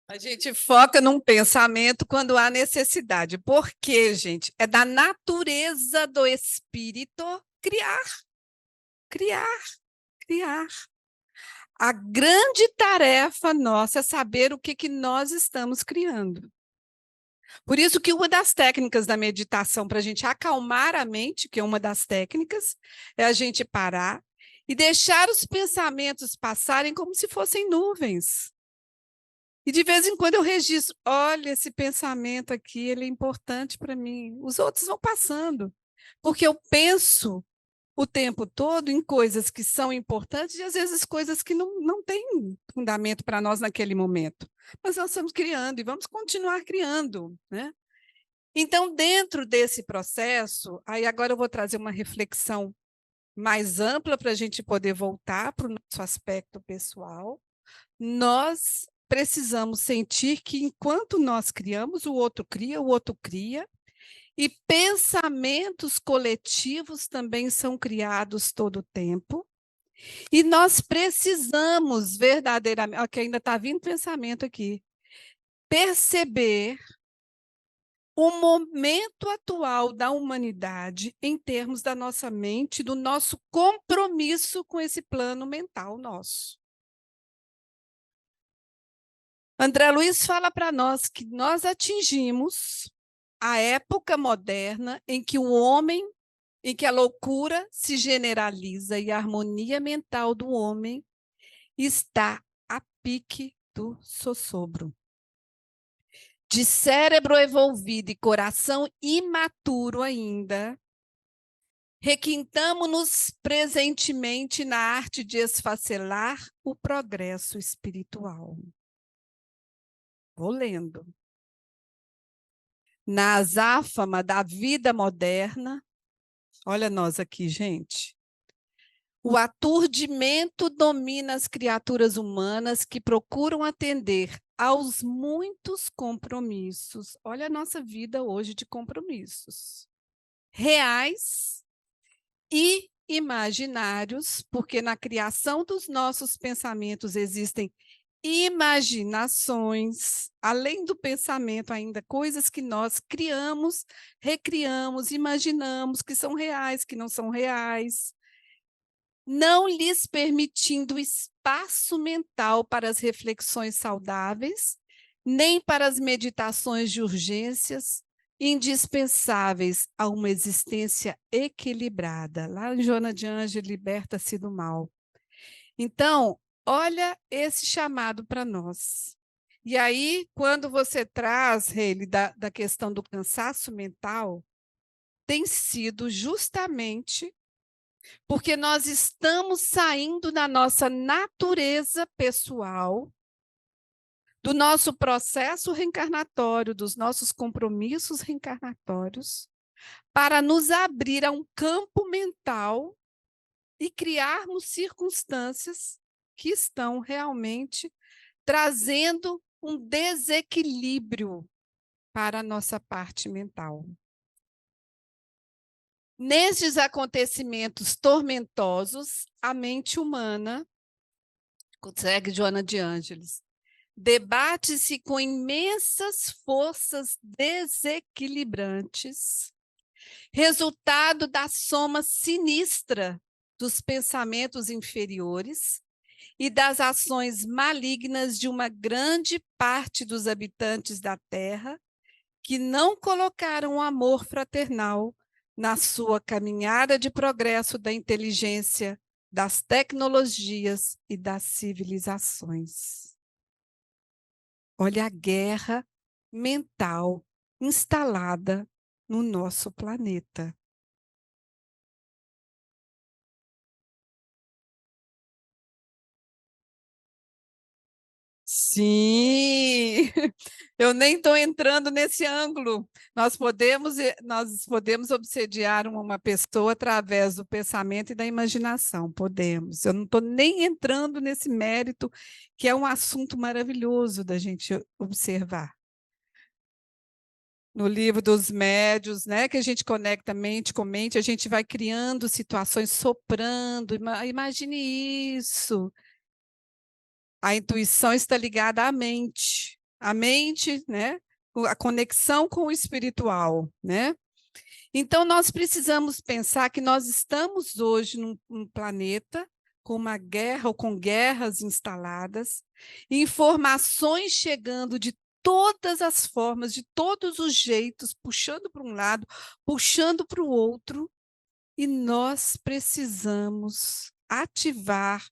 A gente foca num pensamento quando há necessidade. Por quê, gente? É da natureza do espírito criar, criar, criar. A grande tarefa nossa é saber o que nós estamos criando. Por isso que uma das técnicas da meditação para a gente acalmar a mente, que é uma das técnicas, é a gente parar e deixar os pensamentos passarem como se fossem nuvens. E de vez em quando eu registro, olha, esse pensamento aqui, ele é importante para mim. Os outros vão passando, porque eu penso o tempo todo em coisas que são importantes e às vezes coisas que não têm fundamento para nós naquele momento. Mas nós estamos criando e vamos continuar criando, né? Então, dentro desse processo, aí agora eu vou trazer uma reflexão mais ampla para a gente poder voltar para o nosso aspecto pessoal. Nós precisamos sentir que enquanto nós criamos, o outro cria, e pensamentos coletivos também são criados todo o tempo. E nós precisamos verdadeiramente, ok, ainda está vindo pensamento aqui, perceber o momento atual da humanidade em termos da nossa mente, do nosso compromisso com esse plano mental nosso. André Luiz fala para nós que nós atingimos a época moderna em que o homem, em que a loucura se generaliza e a harmonia mental do homem está a pique do sossobro. De cérebro evolvido e coração imaturo ainda, requintamo-nos presentemente na arte de esfacelar o progresso espiritual. Vou lendo. Na azáfama da vida moderna, olha nós aqui, gente. O aturdimento domina as criaturas humanas que procuram atender aos muitos compromissos. Olha a nossa vida hoje de compromissos. Reais e imaginários, porque na criação dos nossos pensamentos existem imaginações, além do pensamento ainda, coisas que nós criamos, recriamos, imaginamos, que são reais, que não são reais, não lhes permitindo espaço mental para as reflexões saudáveis, nem para as meditações de urgências, indispensáveis a uma existência equilibrada. Lá em Joana de Ângeles, Liberta-se do Mal. Então, olha esse chamado para nós. E aí, quando você traz, Reile, da questão do cansaço mental, tem sido justamente porque nós estamos saindo da nossa natureza pessoal, do nosso processo reencarnatório, dos nossos compromissos reencarnatórios, para nos abrir a um campo mental e criarmos circunstâncias que estão realmente trazendo um desequilíbrio para a nossa parte mental. Nestes acontecimentos tormentosos, a mente humana, segue Joana de Ângeles, debate-se com imensas forças desequilibrantes, resultado da soma sinistra dos pensamentos inferiores e das ações malignas de uma grande parte dos habitantes da Terra que não colocaram o amor fraternal na sua caminhada de progresso da inteligência, das tecnologias e das civilizações. Olha a guerra mental instalada no nosso planeta. Sim, eu nem estou entrando nesse ângulo. Nós podemos obsediar uma pessoa através do pensamento e da imaginação, podemos. Eu não estou nem entrando nesse mérito, que é um assunto maravilhoso da gente observar. No livro dos médios, né, que a gente conecta mente com mente, a gente vai criando situações, soprando. Imagine isso. A intuição está ligada à mente. A mente, né? A conexão com o espiritual, né? Então, nós precisamos pensar que nós estamos hoje num planeta com uma guerra ou com guerras instaladas, informações chegando de todas as formas, de todos os jeitos, puxando para um lado, puxando para o outro, e nós precisamos ativar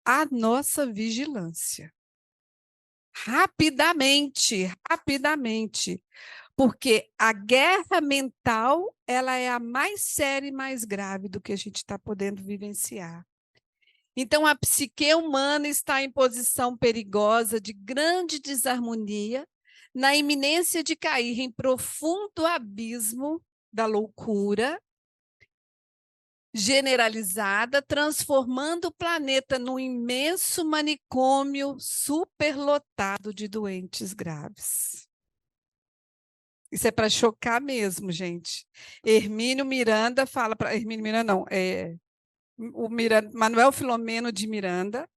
a nossa vigilância. Rapidamente, rapidamente, porque a guerra mental, ela é a mais séria e mais grave do que a gente está podendo vivenciar. Então, a psique humana está em posição perigosa de grande desarmonia, na iminência de cair em profundo abismo da loucura generalizada, transformando o planeta num imenso manicômio superlotado de doentes graves. Isso é para chocar mesmo, gente. Hermínio Miranda fala para Hermínio Miranda não, o Miranda, Manuel Filomeno de Miranda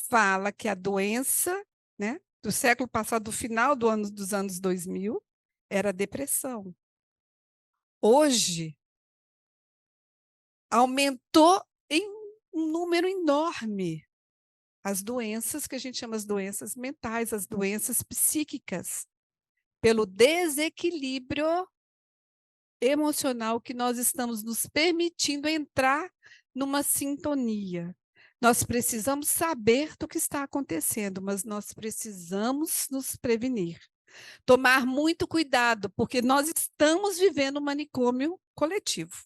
fala que a doença, né, do século passado, do final dos anos 2000, era a depressão. Hoje aumentou em um número enorme as doenças que a gente chama as doenças mentais, as doenças psíquicas, pelo desequilíbrio emocional que nós estamos nos permitindo entrar numa sintonia. Nós precisamos saber do que está acontecendo, mas nós precisamos nos prevenir. Tomar muito cuidado, porque nós estamos vivendo um manicômio coletivo.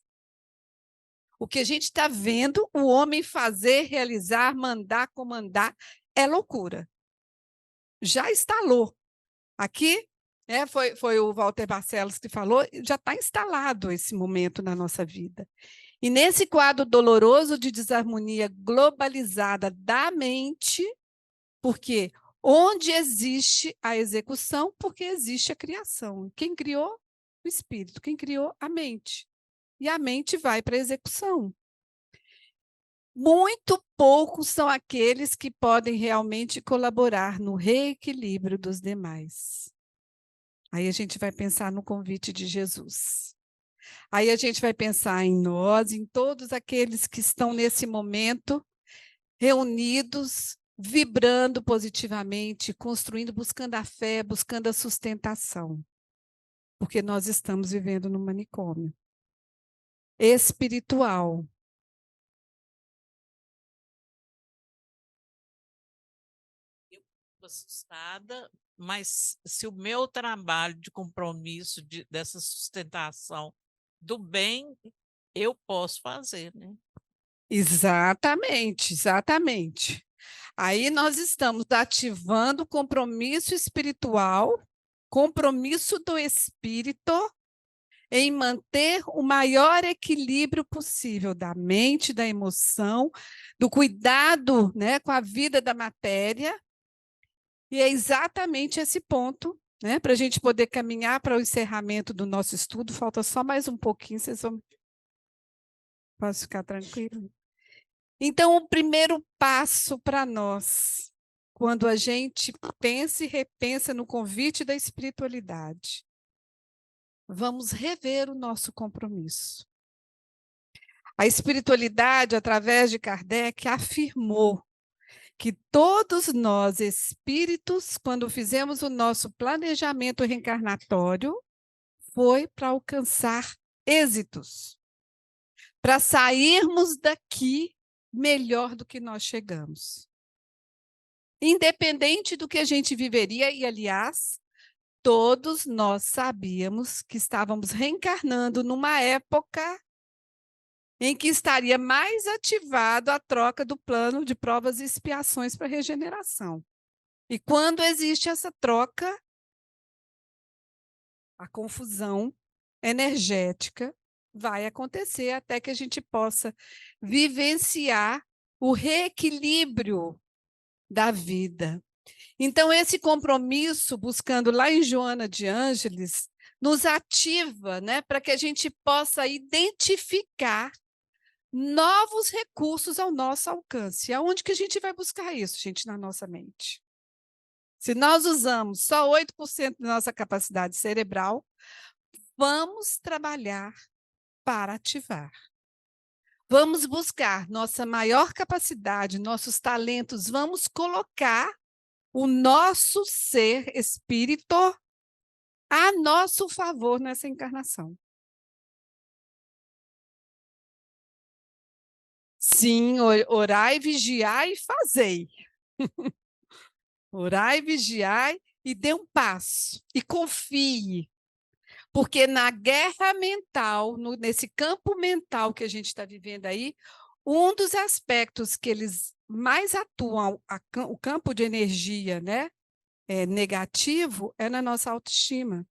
O que a gente está vendo o homem fazer, realizar, mandar, comandar, é loucura. Já instalou. Aqui, foi o Walter Barcelos que falou, já está instalado esse momento na nossa vida. E nesse quadro doloroso de desarmonia globalizada da mente, porque onde existe a execução, porque existe a criação. Quem criou? O espírito. Quem criou? A mente. E a mente vai para a execução. Muito poucos são aqueles que podem realmente colaborar no reequilíbrio dos demais. Aí a gente vai pensar no convite de Jesus. Aí a gente vai pensar em nós, em todos aqueles que estão nesse momento reunidos, vibrando positivamente, construindo, buscando a fé, buscando a sustentação. Porque nós estamos vivendo no manicômio espiritual. assustada, mas se o meu trabalho de compromisso, dessa sustentação do bem, eu posso fazer, né? Exatamente, exatamente. Aí nós estamos ativando o compromisso espiritual, compromisso do espírito em manter o maior equilíbrio possível da mente, da emoção, do cuidado, né, com a vida da matéria. E é exatamente esse ponto, né, para a gente poder caminhar para o encerramento do nosso estudo. Falta só mais um pouquinho, vocês vão. Posso ficar tranquilo? Então, o primeiro passo para nós, quando a gente pensa e repensa no convite da espiritualidade, vamos rever o nosso compromisso. A espiritualidade, através de Kardec, afirmou que todos nós, espíritos, quando fizemos o nosso planejamento reencarnatório, foi para alcançar êxitos, para sairmos daqui melhor do que nós chegamos. Independente do que a gente viveria, e aliás, todos nós sabíamos que estávamos reencarnando numa época em que estaria mais ativado a troca do plano de provas e expiações para regeneração. E quando existe essa troca, a confusão energética vai acontecer até que a gente possa vivenciar o reequilíbrio da vida. Então, esse compromisso, buscando lá em Joana de Ângeles, nos ativa, né, para que a gente possa identificar novos recursos ao nosso alcance. Aonde que a gente vai buscar isso, gente? Na nossa mente. Se nós usamos só 8% da nossa capacidade cerebral, vamos trabalhar para ativar. Vamos buscar nossa maior capacidade, nossos talentos, vamos colocar o nosso ser espírito a nosso favor nessa encarnação. Sim, orai, vigiai e fazei. Orai, vigiai e dê um passo. E confie. Porque na guerra mental, nesse campo mental que a gente está vivendo aí, um dos aspectos que eles mais atuam, o campo de energia, né, negativo, é na nossa autoestima.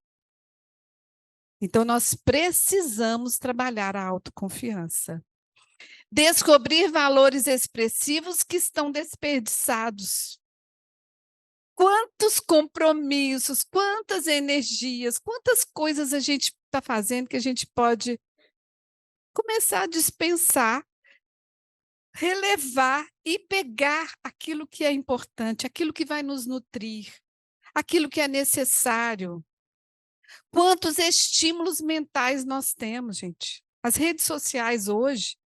Então, nós precisamos trabalhar a autoconfiança. Descobrir valores expressivos que estão desperdiçados. Quantos compromissos, quantas energias, quantas coisas a gente está fazendo que a gente pode começar a dispensar, relevar e pegar aquilo que é importante, aquilo que vai nos nutrir, aquilo que é necessário. Quantos estímulos mentais nós temos, gente? As redes sociais hoje,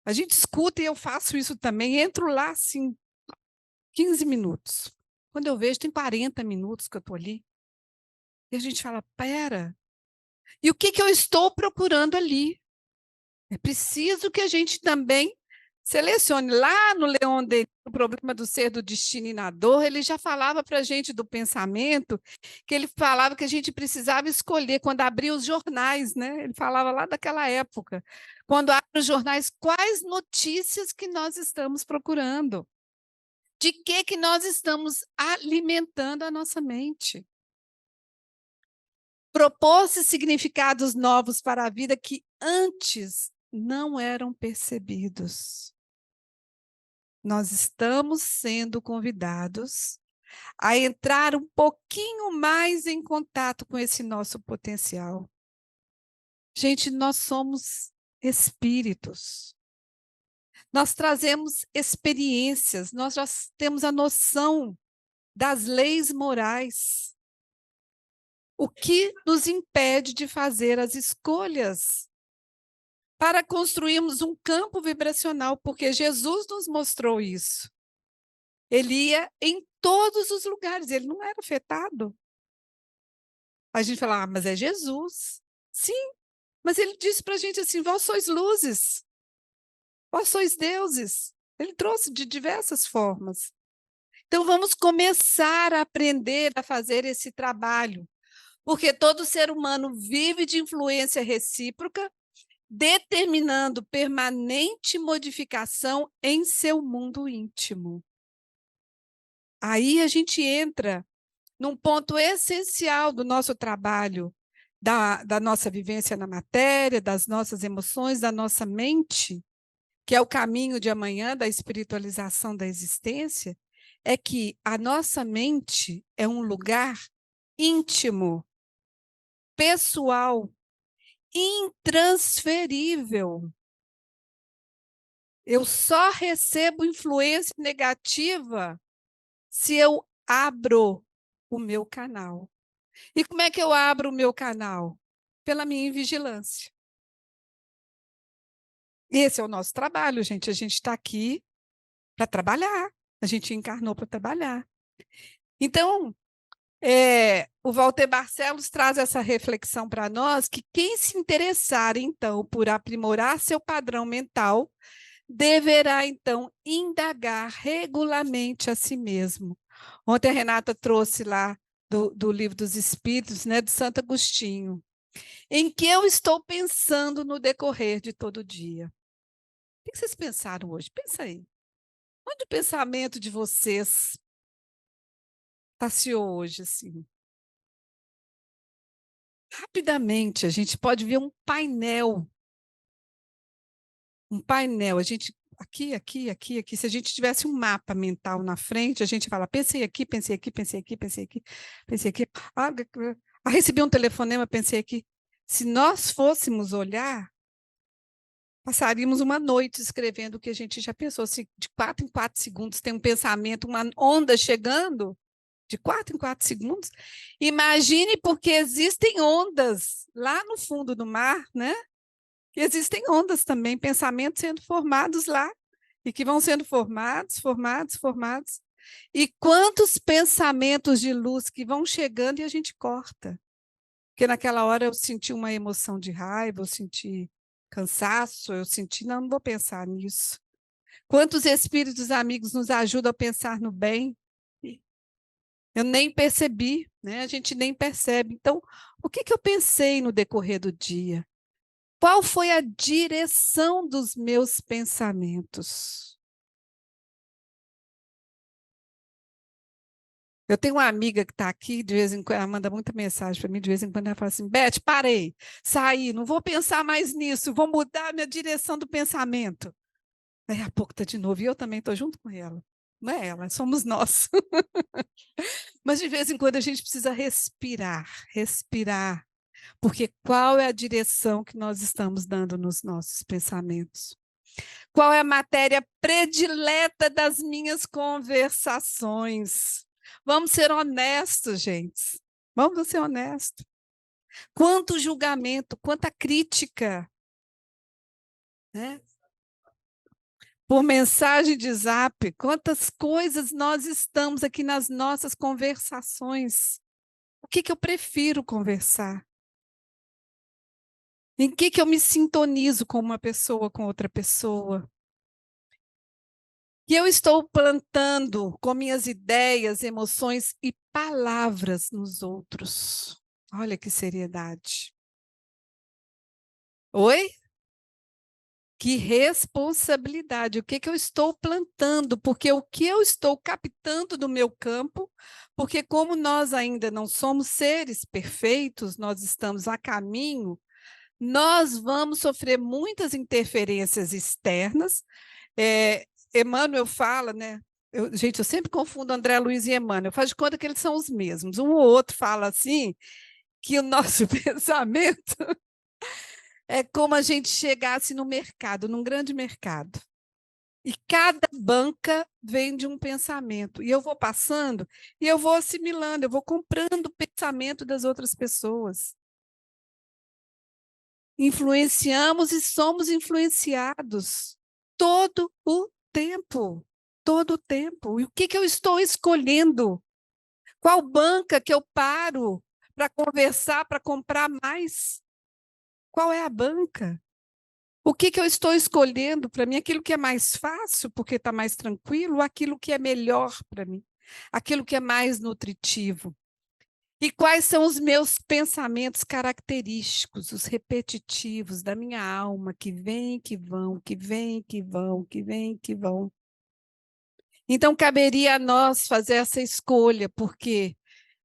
a gente escuta e eu faço isso também, entro lá assim, 15 minutos. Quando eu vejo, tem 40 minutos que eu estou ali. E a gente fala, pera, e o que eu estou procurando ali? É preciso que a gente também selecione. Lá no Leon Denis, o problema do ser, do destino e na dor, ele já falava para a gente do pensamento, que ele falava que a gente precisava escolher, quando abria os jornais, né? Ele falava lá daquela época, quando abre os jornais, quais notícias que nós estamos procurando? De que nós estamos alimentando a nossa mente? Propor-se significados novos para a vida que antes não eram percebidos. Nós estamos sendo convidados a entrar um pouquinho mais em contato com esse nosso potencial. Gente, nós somos espíritos. Nós trazemos experiências, nós já temos a noção das leis morais. O que nos impede de fazer as escolhas para construirmos um campo vibracional? Porque Jesus nos mostrou isso. Ele ia em todos os lugares, ele não era afetado. A gente fala, mas é Jesus. Sim, mas ele disse para a gente assim, vós sois luzes, vós sois deuses. Ele trouxe de diversas formas. Então, vamos começar a aprender a fazer esse trabalho, porque todo ser humano vive de influência recíproca, determinando permanente modificação em seu mundo íntimo. Aí a gente entra num ponto essencial do nosso trabalho, da nossa vivência na matéria, das nossas emoções, da nossa mente, que é o caminho de amanhã da espiritualização da existência, é que a nossa mente é um lugar íntimo, pessoal, intransferível. Eu só recebo influência negativa se eu abro o meu canal. E como é que eu abro o meu canal? Pela minha vigilância. Esse é o nosso trabalho, gente. A gente está aqui para trabalhar. A gente encarnou para trabalhar. Então, o Walter Barcelos traz essa reflexão para nós, que quem se interessar, então, por aprimorar seu padrão mental, deverá, então, indagar regularmente a si mesmo. Ontem a Renata trouxe lá do Livro dos Espíritos, né, de Santo Agostinho. Em que eu estou pensando no decorrer de todo o dia? O que vocês pensaram hoje? Pensa aí. Onde o pensamento de vocês passeou hoje, assim? Rapidamente, a gente pode ver um painel. Um painel. A gente, aqui. Se a gente tivesse um mapa mental na frente, a gente fala, pensei aqui. Recebi um telefonema, pensei aqui. Se nós fôssemos olhar, passaríamos uma noite escrevendo o que a gente já pensou. Se de 4 em 4 segundos tem um pensamento, uma onda chegando, de 4 em 4 segundos, imagine porque existem ondas lá no fundo do mar, né? E existem ondas também, pensamentos sendo formados lá, e que vão sendo formados. E quantos pensamentos de luz que vão chegando e a gente corta. Porque naquela hora eu senti uma emoção de raiva, eu senti cansaço, eu senti, não vou pensar nisso. Quantos espíritos amigos nos ajudam a pensar no bem? Eu nem percebi, né? A gente nem percebe. Então, o que eu pensei no decorrer do dia? Qual foi a direção dos meus pensamentos? Eu tenho uma amiga que está aqui, de vez em quando, ela manda muita mensagem para mim, de vez em quando ela fala assim, Beth, parei, saí, não vou pensar mais nisso, vou mudar a minha direção do pensamento. Daí a pouco está de novo, e eu também estou junto com ela. Não é ela, somos nós. Mas de vez em quando a gente precisa respirar, porque qual é a direção que nós estamos dando nos nossos pensamentos? Qual é a matéria predileta das minhas conversações? Vamos ser honestos, gente. Vamos ser honestos. Quanto julgamento, quanta crítica, né? Por mensagem de zap, quantas coisas nós estamos aqui nas nossas conversações. O que eu prefiro conversar? Em que eu me sintonizo com uma pessoa, com outra pessoa? Que eu estou plantando com minhas ideias, emoções e palavras nos outros. Olha que seriedade. Oi? Que responsabilidade. O que eu estou plantando? Porque o que eu estou captando do meu campo, porque como nós ainda não somos seres perfeitos, nós estamos a caminho, nós vamos sofrer muitas interferências externas. Emmanuel fala, né? Gente, eu sempre confundo André Luiz e Emmanuel. Faz de conta que eles são os mesmos. Um ou outro fala assim, que o nosso pensamento é como a gente chegasse no mercado, num grande mercado. E cada banca vende um pensamento. E eu vou passando e eu vou assimilando, eu vou comprando o pensamento das outras pessoas. Influenciamos e somos influenciados todo o tempo. Todo o tempo. E o que eu estou escolhendo? Qual banca que eu paro para conversar, para comprar mais? Qual é a banca? O que eu estou escolhendo para mim? Aquilo que é mais fácil, porque está mais tranquilo, ou aquilo que é melhor para mim? aquilo que é mais nutritivo. E quais são os meus pensamentos característicos, os repetitivos da minha alma, que vêm, que vão, que vêm, que vão, que vêm, que vão. Então, caberia a nós fazer essa escolha, porque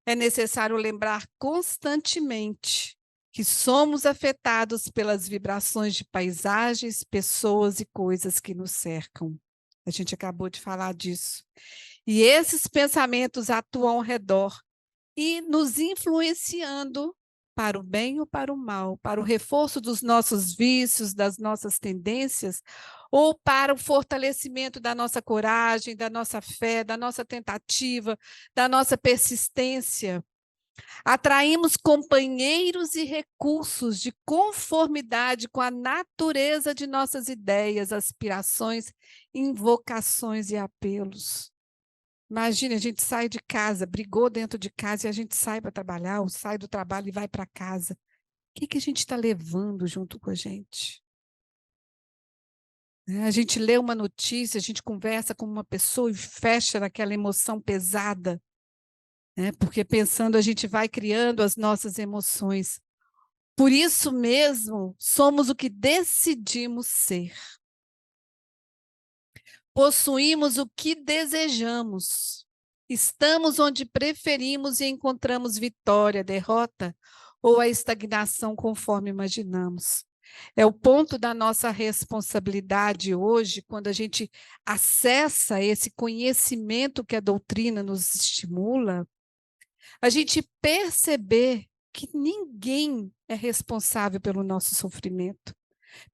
é necessário lembrar constantemente que somos afetados pelas vibrações de paisagens, pessoas e coisas que nos cercam. A gente acabou de falar disso. E esses pensamentos atuam ao redor e nos influenciando para o bem ou para o mal, para o reforço dos nossos vícios, das nossas tendências, ou para o fortalecimento da nossa coragem, da nossa fé, da nossa tentativa, da nossa persistência. Atraímos companheiros e recursos de conformidade com a natureza de nossas ideias, aspirações, invocações e apelos. Imagine, a gente sai de casa, brigou dentro de casa e a gente sai para trabalhar, ou sai do trabalho e vai para casa. O que a gente está levando junto com a gente? A gente lê uma notícia, a gente conversa com uma pessoa e fecha naquela emoção pesada, né? Porque pensando a gente vai criando as nossas emoções. Por isso mesmo, somos o que decidimos ser. Possuímos o que desejamos. Estamos onde preferimos e encontramos vitória, derrota ou a estagnação conforme imaginamos. É o ponto da nossa responsabilidade hoje, quando a gente acessa esse conhecimento que a doutrina nos estimula, a gente perceber que ninguém é responsável pelo nosso sofrimento,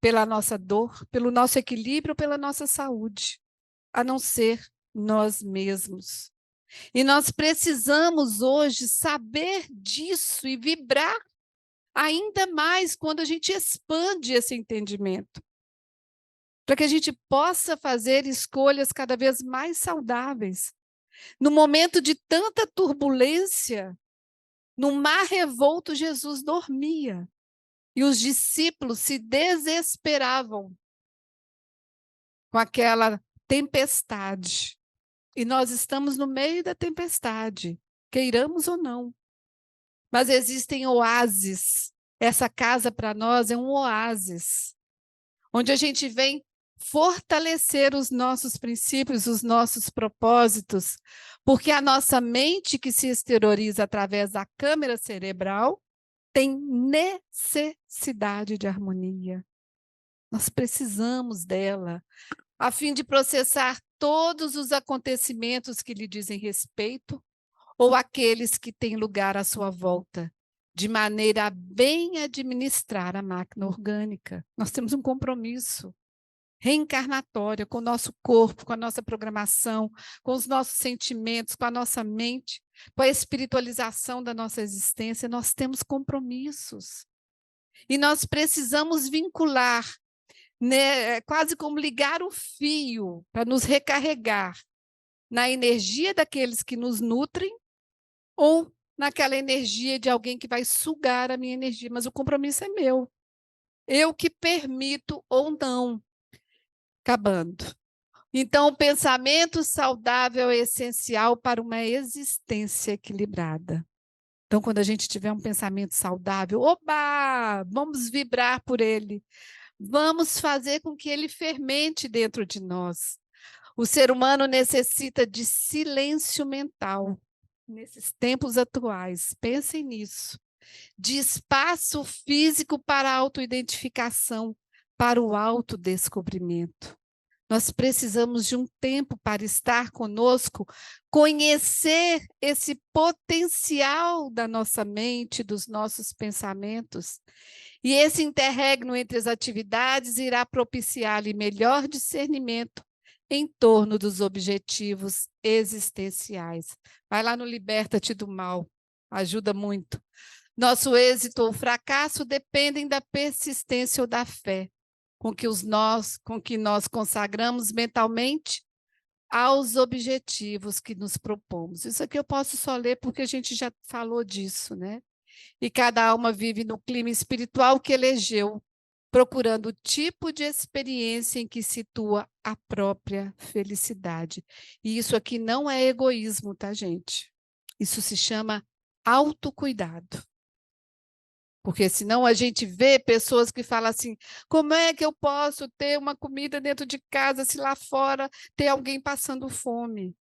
pela nossa dor, pelo nosso equilíbrio, pela nossa saúde, a não ser nós mesmos. E nós precisamos hoje saber disso e vibrar ainda mais quando a gente expande esse entendimento, para que a gente possa fazer escolhas cada vez mais saudáveis. No momento de tanta turbulência, no mar revolto, Jesus dormia e os discípulos se desesperavam com aquela tempestade. E nós estamos no meio da tempestade, queiramos ou não. Mas existem oásis. Essa casa para nós é um oásis, onde a gente vem fortalecer os nossos princípios, os nossos propósitos, porque a nossa mente, que se exterioriza através da câmara cerebral, tem necessidade de harmonia. Nós precisamos dela, a fim de processar todos os acontecimentos que lhe dizem respeito ou aqueles que têm lugar à sua volta, de maneira a bem administrar a máquina orgânica. Nós temos um compromisso reencarnatório com o nosso corpo, com a nossa programação, com os nossos sentimentos, com a nossa mente, com a espiritualização da nossa existência. Nós temos compromissos. E nós precisamos vincular, né, quase como ligar o fio para nos recarregar na energia daqueles que nos nutrem ou naquela energia de alguém que vai sugar a minha energia, mas o compromisso é meu. Eu que permito ou não. Acabando. Então, o pensamento saudável é essencial para uma existência equilibrada. Então, quando a gente tiver um pensamento saudável, oba, vamos vibrar por ele. Vamos fazer com que ele fermente dentro de nós. O ser humano necessita de silêncio mental. Nesses tempos atuais, pensem nisso, de espaço físico para a autoidentificação, para o autodescobrimento. Nós precisamos de um tempo para estar conosco, conhecer esse potencial da nossa mente, dos nossos pensamentos. E esse interregno entre as atividades irá propiciar-lhe melhor discernimento em torno dos objetivos existenciais. Vai lá no Liberta-te do Mal, ajuda muito. Nosso êxito ou fracasso dependem da persistência ou da fé com que nós consagramos mentalmente aos objetivos que nos propomos. Isso aqui eu posso só ler porque a gente já falou disso, né? E cada alma vive no clima espiritual que elegeu, procurando o tipo de experiência em que situa a própria felicidade. E isso aqui não é egoísmo, tá, gente? Isso se chama autocuidado. Porque senão a gente vê pessoas que falam assim, como é que eu posso ter uma comida dentro de casa se lá fora tem alguém passando fome?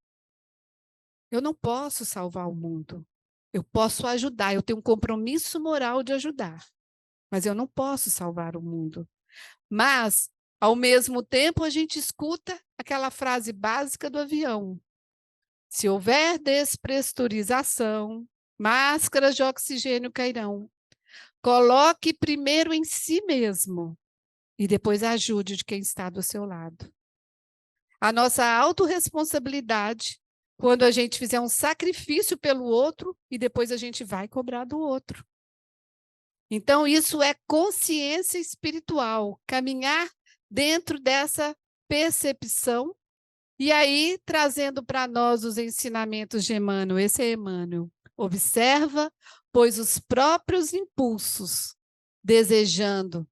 Eu não posso salvar o mundo. Eu posso ajudar, eu tenho um compromisso moral de ajudar. Mas eu não posso salvar o mundo. Mas, ao mesmo tempo, a gente escuta aquela frase básica do avião. Se houver despressurização, máscaras de oxigênio cairão. Coloque primeiro em si mesmo e depois ajude de quem está do seu lado. A nossa autorresponsabilidade, quando a gente fizer um sacrifício pelo outro e depois a gente vai cobrar do outro. Então, isso é consciência espiritual, caminhar dentro dessa percepção e aí trazendo para nós os ensinamentos de Emmanuel. Esse é Emmanuel. Observa, pois os próprios impulsos, desejando,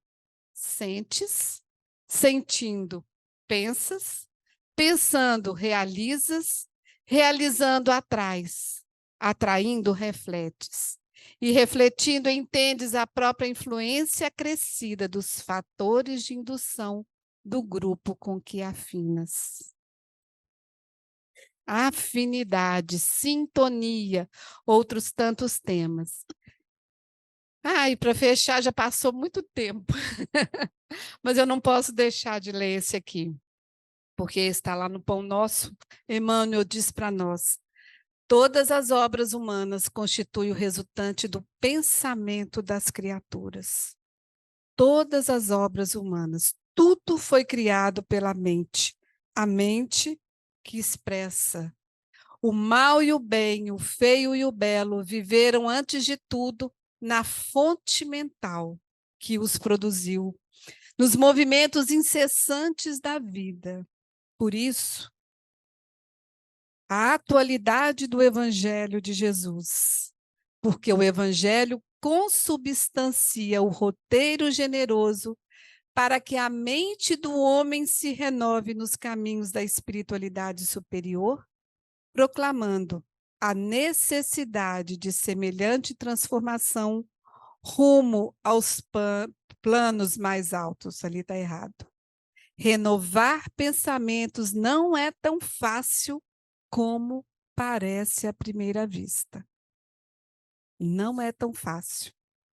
sentes, sentindo, pensas, pensando, realizas, realizando, atrais, atraindo, refletes. E refletindo, entendes a própria influência acrescida dos fatores de indução do grupo com que afinas. Afinidade, sintonia, outros tantos temas. E para fechar, já passou muito tempo, mas eu não posso deixar de ler esse aqui, porque está lá no Pão Nosso. Emmanuel diz para nós: todas as obras humanas constituem o resultante do pensamento das criaturas. Todas as obras humanas, tudo foi criado pela mente, a mente que expressa. O mal e o bem, o feio e o belo viveram antes de tudo na fonte mental que os produziu, nos movimentos incessantes da vida. Por isso, a atualidade do Evangelho de Jesus, porque o Evangelho consubstancia o roteiro generoso para que a mente do homem se renove nos caminhos da espiritualidade superior, proclamando a necessidade de semelhante transformação rumo aos planos mais altos. Ali está errado. Renovar pensamentos não é tão fácil como parece à primeira vista. Não é tão fácil.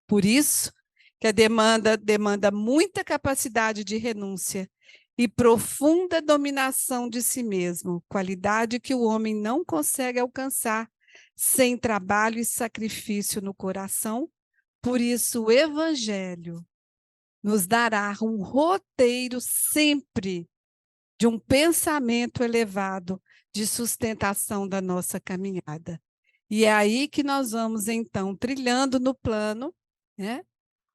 Por isso que a demanda muita capacidade de renúncia e profunda dominação de si mesmo, qualidade que o homem não consegue alcançar sem trabalho e sacrifício no coração. Por isso, o Evangelho nos dará um roteiro sempre de um pensamento elevado de sustentação da nossa caminhada. E é aí que nós vamos, então, trilhando no plano, né?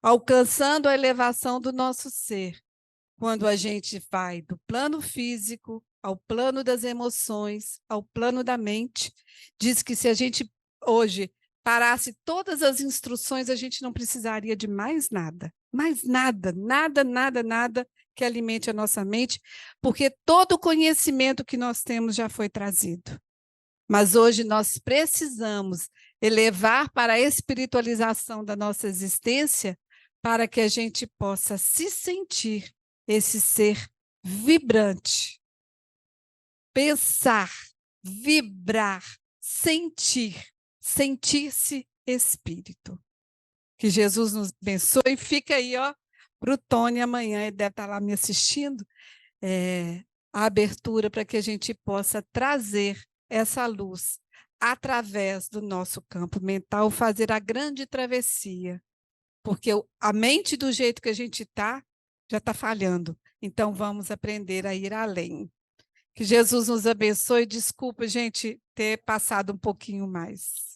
Alcançando a elevação do nosso ser, quando a gente vai do plano físico ao plano das emoções, ao plano da mente. Diz que se a gente hoje parasse todas as instruções, a gente não precisaria de mais nada. Mais nada, nada que alimente a nossa mente, porque todo o conhecimento que nós temos já foi trazido. Mas hoje nós precisamos elevar para a espiritualização da nossa existência para que a gente possa se sentir esse ser vibrante. Pensar, vibrar, sentir, sentir-se espírito. Que Jesus nos abençoe. Fica aí, ó, para o Tony amanhã, ele deve estar lá me assistindo, a abertura para que a gente possa trazer essa luz através do nosso campo mental, fazer a grande travessia, porque a mente do jeito que a gente está, já está falhando. Então, vamos aprender a ir além. Que Jesus nos abençoe. Desculpa, gente, ter passado um pouquinho mais.